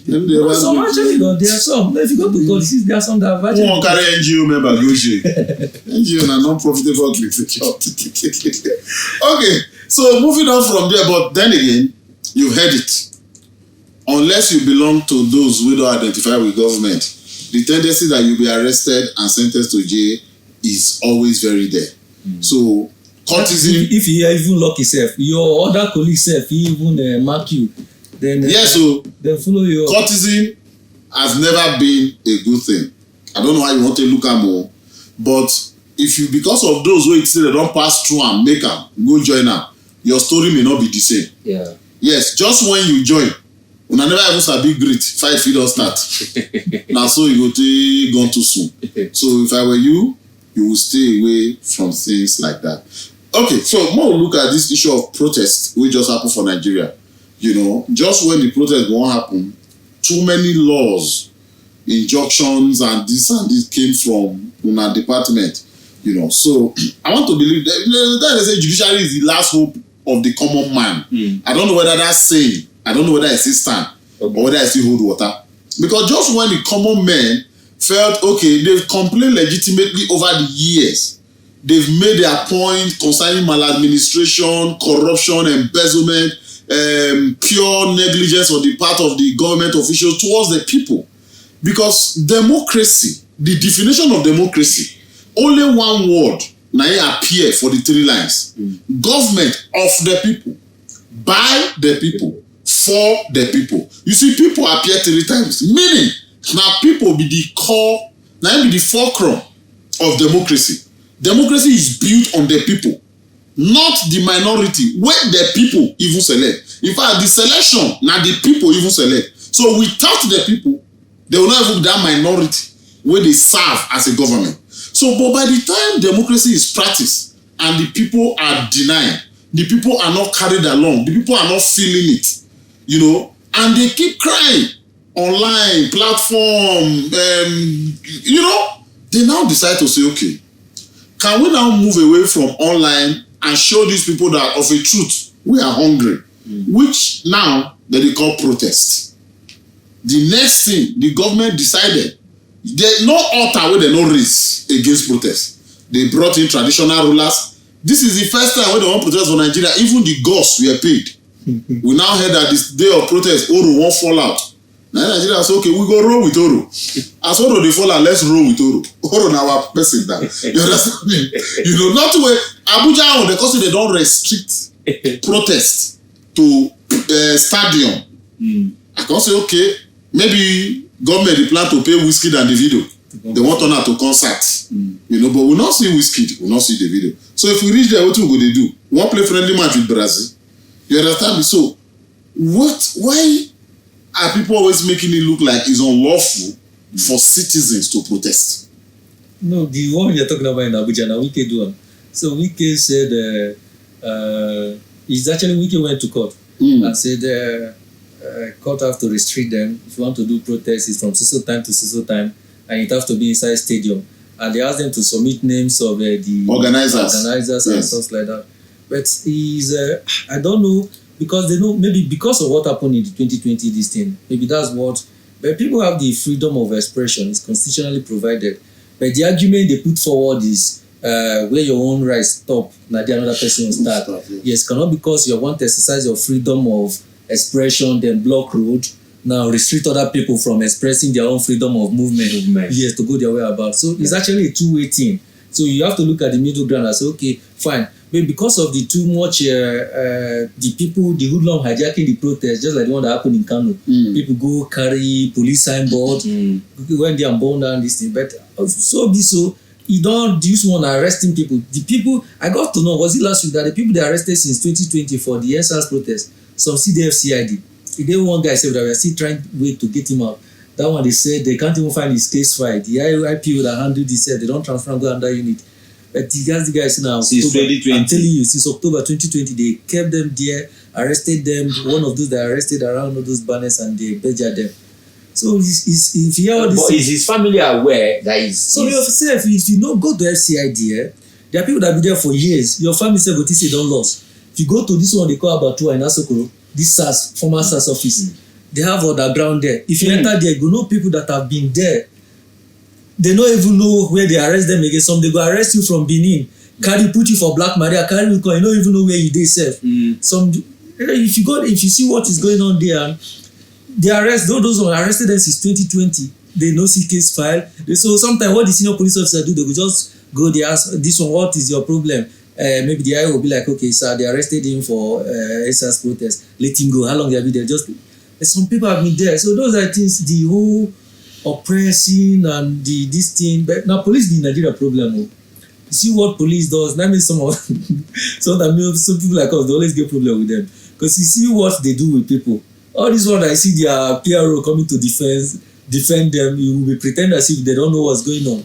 Some actually don't. There are some. If you go to God, there are some that have actually. Who won't carry NGO member go jail? NGO na non-profitable organization. Okay, so moving on from there, but then again, you heard it. Unless you belong to those who don't identify with government, the tendency that you'll be arrested and sentenced to jail is always very there. So, cultism. If you even lock yourself, your other colleagues self, he even mark you. Then so they follow you. Cultism has never been a good thing. I don't know how you want to look at more, but if you, because of those who say they don't pass through and make them go join them, your story may not be the same. Yeah. Yes, just when you join. Una never even sabi greet, fight fit don start. Na so you go take gone too soon. So if I were you will stay away from things like that. Okay, so more look at this issue of protest wey just happen for Nigeria. Just when the protest won't happen, too many laws, injunctions and this came from una department. So I want to believe that they say judiciary is the last hope of the common man. I don't know whether that's saying. I don't know whether I still stand or whether I still hold water. Because just when the common men felt, okay, they've complained legitimately over the years. They've made their point concerning maladministration, corruption, embezzlement, pure negligence on the part of the government officials towards the people. Because democracy, the definition of democracy, only one word now appear for the 3 lines. Government of the people, by the people, for the people. You see, people appear 3 times. Meaning, now people be the core, now be the fulcrum of democracy. Democracy is built on the people, not the minority, where the people even select. In fact, the selection, now the people even select. So without the people, they will not have that minority where they serve as a government. So, but by the time democracy is practiced and the people are denied, the people are not carried along, the people are not feeling it, and they keep crying online, platform, they now decide to say, okay, can we now move away from online and show these people that of a truth, we are hungry, which now they call protest. The next thing, the government decided, there's no altar where they no raise against protest. They brought in traditional rulers. This is the first time when they want protest for Nigeria, even the gods were paid. We now heard that this day of protest, Oro won't fall out. Now Nigeria say, okay, we go roll with Oro. As Oro they fall out, let's roll with Oro. Oro now our person that. You understand me? Not to where Abuja, because they don't restrict protest to stadium. I can say, okay, maybe government they plan to pay Wizkid and Davido. They want turn out to concert. But we not see Wizkid, we not see Davido. So if we reach there, what we go they do? We want play friendly match with Brazil. You understand me? So why are people always making it look like it's unlawful for citizens to protest? No, the one you're talking about in Abuja, now Wike do one. So Wike said, it's actually Wike went to court. and said court have to restrict them. If you want to do protests, it's from so time to so time, and it have to be inside stadium. And they asked them to submit names of the organizers and stuff like that. But he's I don't know, because they know, maybe because of what happened in the 2020 this thing, maybe that's what. But people have the freedom of expression. It's constitutionally provided. But the argument they put forward is where your own rights stop, now the another person will start. Yes, cannot, because you want to exercise your freedom of expression, then block road, now restrict other people from expressing their own freedom of movement. Yes, to go their way about. So it's actually a two-way thing. So you have to look at the middle ground and say, okay, fine. But because of the too much, the people, the hoodlum hijacking the protest, just like the one that happened in Kano. People go carry police signboard when they are born down this thing. But so you don't use one arresting people. The people, I got to know, was it last week, that the people they arrested since 2020 for the NSAS protest, some CDF CID. Today one guy said that we are still trying to get him out. That one they said they can't even find his case file. The IPO that handled this said they don't transfer and go under unit. But the guys now since 2020. I'm telling you, since October 2020, they kept them there, arrested them. One of those they arrested around all those banners and they badgered them. So if you hear all this, but is his family aware that is? So yourself, if you don't go to FCID, there are people that be there for years. Your family say, "But they don't lost." If you go to this one they call Abatua in Asokoro, this SARS, former SARS office, they have underground there. If you enter there, you know people that have been there. They don't even know where they arrest them again. Some they go arrest you from Benin, put you for Black Maria, carry you, you don't even know where you dey safe. Some, if you see what is going on there, they arrest those who arrested them since 2020. They no see case file. So sometimes what the senior police officer do, they go just go there, ask this one, what is your problem? Maybe the IO will be like, okay, sir, they arrested him for SARS protest. Let him go. How long have you been there? Just some people have been there. So those are things, the whole oppressing and this thing. But now police is the Nigeria problem. You see what police does. That means some people like us, they always get problem with them. Because you see what they do with people. All this one I see their PRO coming to defend them, you will be pretend as if they don't know what's going on.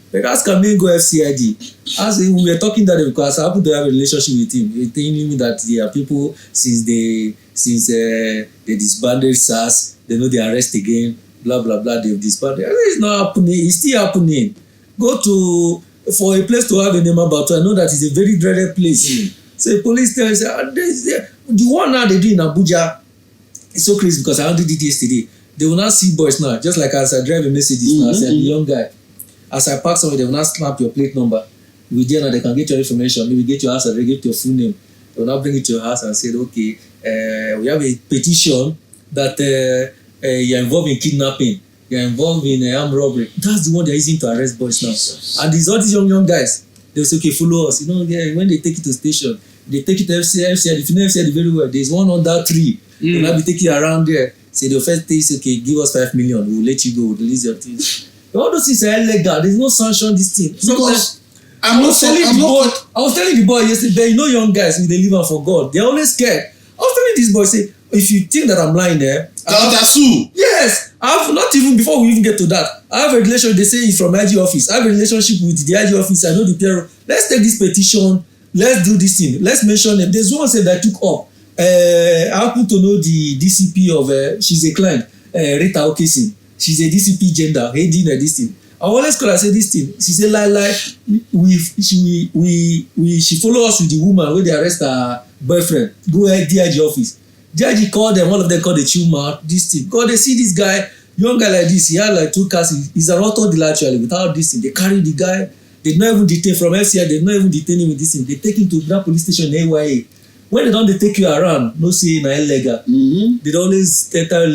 But ask Kamil go FCID. As we were talking that because I happen to have a relationship with him. He telling me that there are people since they disbanded SARS, they know they arrest again, blah blah blah, they've disbanded. It's not happening, it's still happening. Go to for a place to have a name about, I know that it's a very dreaded place. So police tell us the one now they do in Abuja. It's so crazy because I did it yesterday. They will not see boys now, just like as I drive a Mercedes now, I said, the young guy. As I park somewhere, they will not snap your plate number. With there now, they can get your information, maybe get your house address, get your full name. They will now bring it to your house and say, okay, we have a petition that you're involved in kidnapping, you're involved in armed robbery. That's the one they're using to arrest boys now. And these all these young guys, they will say, okay, follow us. You know, when they take it to station, they take it to FCI. If you know FCI very well, there's one on that tree. They'll now be taking around there. Say the first thing is, okay, give us 5 million, we'll let you go, we'll release your things. All those things are illegal. There's no sanction this thing. Because I was telling the boy yesterday, you know young guys, they live out for God. They're always scared. I was telling this boy, say, if you think that I'm lying there, yes, I have not even before we even get to that. I have a relationship, they say it's from IG office. I have a relationship with the IG office, I know the PRO. Let's take this petition, let's do this thing, let's mention them. There's one say that I took up. I happen to know the DCP of she's a client, Rita Okesin. She's a DCP gender, heading this thing. I always call her say this thing. She say she follow us with the woman where they arrest her boyfriend. Go ahead DIG office. DIG call them, all of them call the chill mouth, this thing. Because they see this guy, young guy like this, he had like 2 cars. He's an auto dealer actually. Without this thing, they carry the guy. They not even detain from FCI. They not even detain him with this thing. They take him to that police station in AYA. When they don't, they take you around. No say na illegal. They don't always enter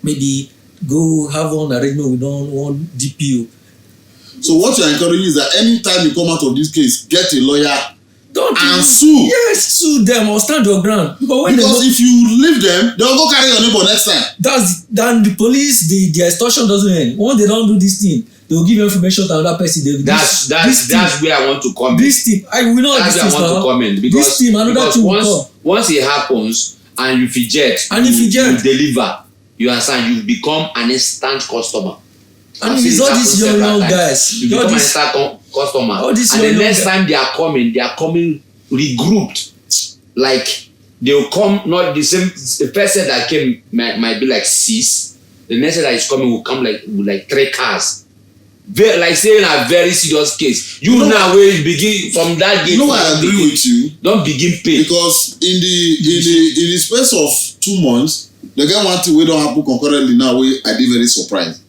maybe go have one arrangement with one DPO. So what you're encouraging is that anytime you come out of this case, get a lawyer sue. Yes, sue them or stand your ground. Because if you leave them, they'll go carry your neighbor next time. Then the police, the extortion doesn't end. Once they don't do this thing, they will give information to another person. That's where I want to comment. This thing, I will not. That's where I want to comment because once it happens and you reject, you deliver. You understand? You become an instant customer. And it's all these young guys. You become an instant customer. And the next time they are coming regrouped. Like they will come, not the same. The first set that came might be like 6. The next set that is coming will come with like 3 cars. Very, like saying a very serious case. You now will begin from that day. You know, I agree with you. Don't begin pay. Because in the space of 2 months, they get one thing we don't happen concurrently now. I did very surprised.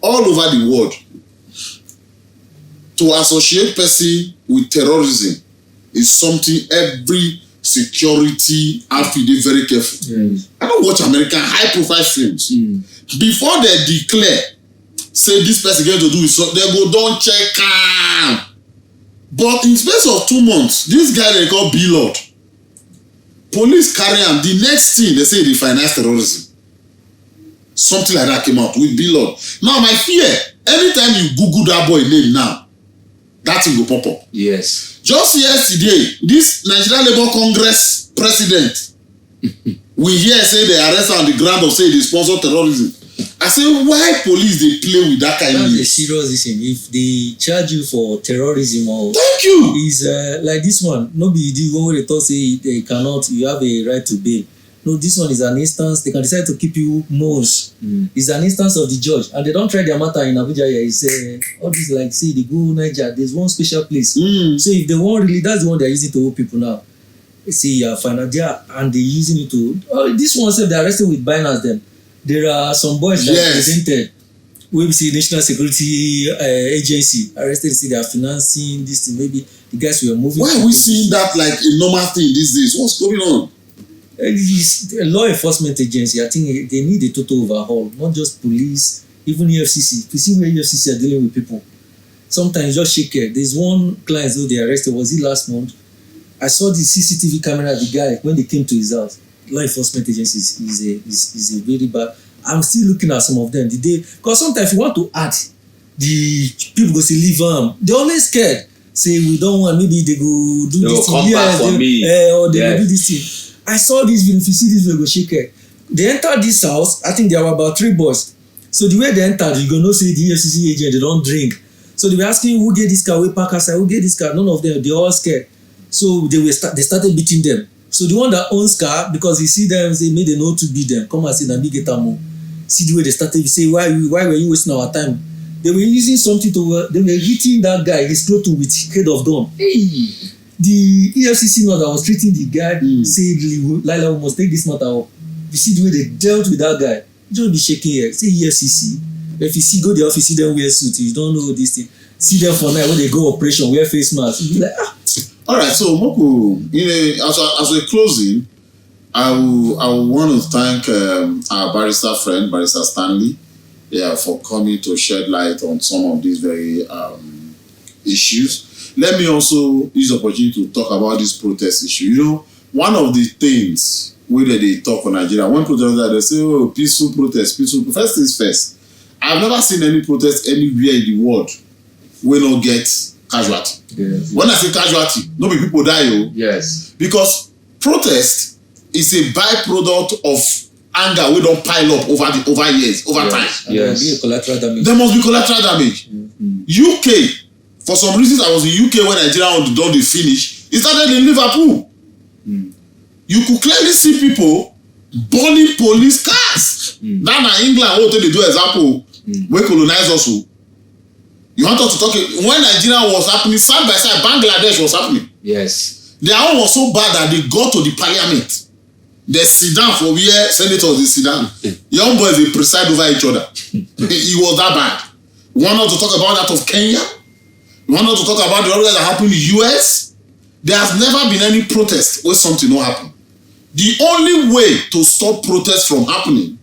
All over the world, to associate person with terrorism is something every security outfit dey very careful. I don't watch American high-profile films. Before they declare, say this person get to do it, so they go don check am. But in space of 2 months, this guy they call B-Lord, police carry am. The next thing they say they finance terrorism. Something like that came out with B-Lord. Now my fear, anytime you Google that boy name now, that thing go pop up. Yes. Just yesterday, this Nigeria Labour Congress president, we hear say they arrest on the ground of say they sponsor terrorism. I say, why police they play with that kind of news? That's a serious thing. If they charge you for terrorism or thank you is like this one, no be the one where they talk say they cannot, you have a right to bail. No, this one is an instance, they can decide to keep you months. It's an instance of the judge. And they don't try their matter in Abuja here. It's all this like, say, they go Niger, there's one special place. So if they want really, that's the one they're using to hold people now. See, final there, and they're using it to, this one said they're arrested with Binance them. There are some boys that are presented. We see National Security Agency arrested, see they are financing this thing. Maybe the guys were moving. Why are we seeing that like a normal thing these days? What's going on? It's a law enforcement agency. I think they need a total overhaul, not just police, even EFCC. If you see where EFCC are dealing with people, sometimes just shake it. There's one client who they arrested, was it last month? I saw the CCTV camera of the guy when they came to his house. Law enforcement agency is a very bad. I'm still looking at some of them. Because sometimes if you want to add, the people go say leave them. They're always scared. Say we don't want, maybe they go do this thing. Or they will do this thing. I saw this video. If you see this video, go shake it. They entered this house. I think there were about 3 boys. So the way they entered, you gonna say the EFCC agent, they don't drink. So they were asking who get this car, we park outside, who get this car. None of them, they all scared. So they started beating them. So the one that owns car, because he see them, say maybe they know to beat them. Come and say, "Na me get am." See the way they started. Say, why were you wasting our time? They were using something to. They were hitting that guy, his clothes with head of dome. Hey. The EFCC now that was treating the guy said, "Lila, we must take this matter up." You see the way they dealt with that guy. Just be shaking here. Say EFCC. If you see go the office, see them wear suit. You don't know this thing. See them for night when they go operation, wear face mask. You be like, ah. All right, so Moko, as we're closing, I will want to thank our barrister friend, Barrister Stanley, for coming to shed light on some of these very issues. Let me also use the opportunity to talk about this protest issue. You know, one of the things where they talk on Nigeria, when protesters they say, "Oh, peaceful protest, peaceful." First things first, I've never seen any protest anywhere in the world where no get casualty. Yes. When I say casualty, no be people die. Yes. Because protest is a byproduct of anger we don't pile up over years, over time. And there will be a collateral damage. There must be collateral damage. UK, for some reasons, I was in UK when Nigeria done the finish. It started in Liverpool. You could clearly see people burning police cars. Down in England, what they do example, we colonize also. You want us to talk when Nigeria was happening side by side, Bangladesh was happening. Yes. Their own was so bad that they got to the parliament. They sit down for where senators they sit down. Young boys they preside over each other. It was that bad. You want us to talk about that of Kenya? You want us to talk about the other that happened in the US? There has never been any protest where something not happen. The only way to stop protest from happening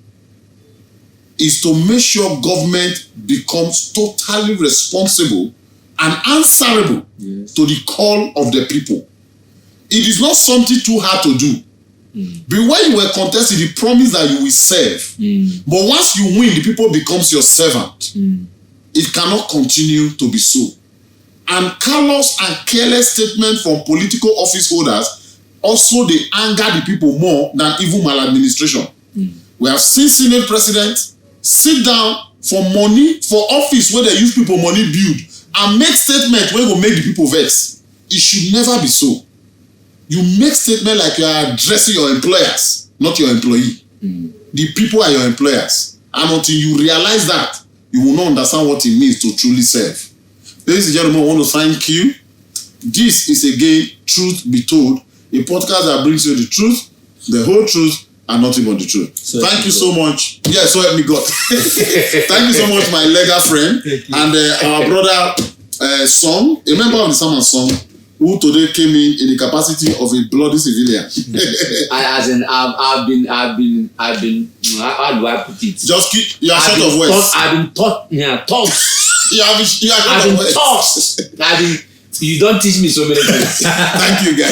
is to make sure government becomes totally responsible and answerable to the call of the people. It is not something too hard to do. But when you were contesting, the promise that you will serve. But once you win, the people becomes your servant. It cannot continue to be so. And callous and careless statement from political office holders also they anger the people more than even maladministration. We have seen Senate presidents sit down for money for office where they use people money build and make statement wey go make the people vex. It should never be so. you make statement like you are addressing your employers, not your employee. The people are your employers. And until you realize that, you will not understand what it means to truly serve. Ladies and gentlemen, I want to thank you. This is again Truth Be Told, a podcast that brings you the truth, the whole truth, and nothing but the truth. So thank you so much. Yeah, so help me God. Thank you so much, my legal friend. And our brother Song, a member of the Salmon Song, who today came in the capacity of a bloody civilian. I've been, how do I put it? Just keep, you are short of words. I've been taught, you are short of words. you don't teach me so many things. Thank you, guys.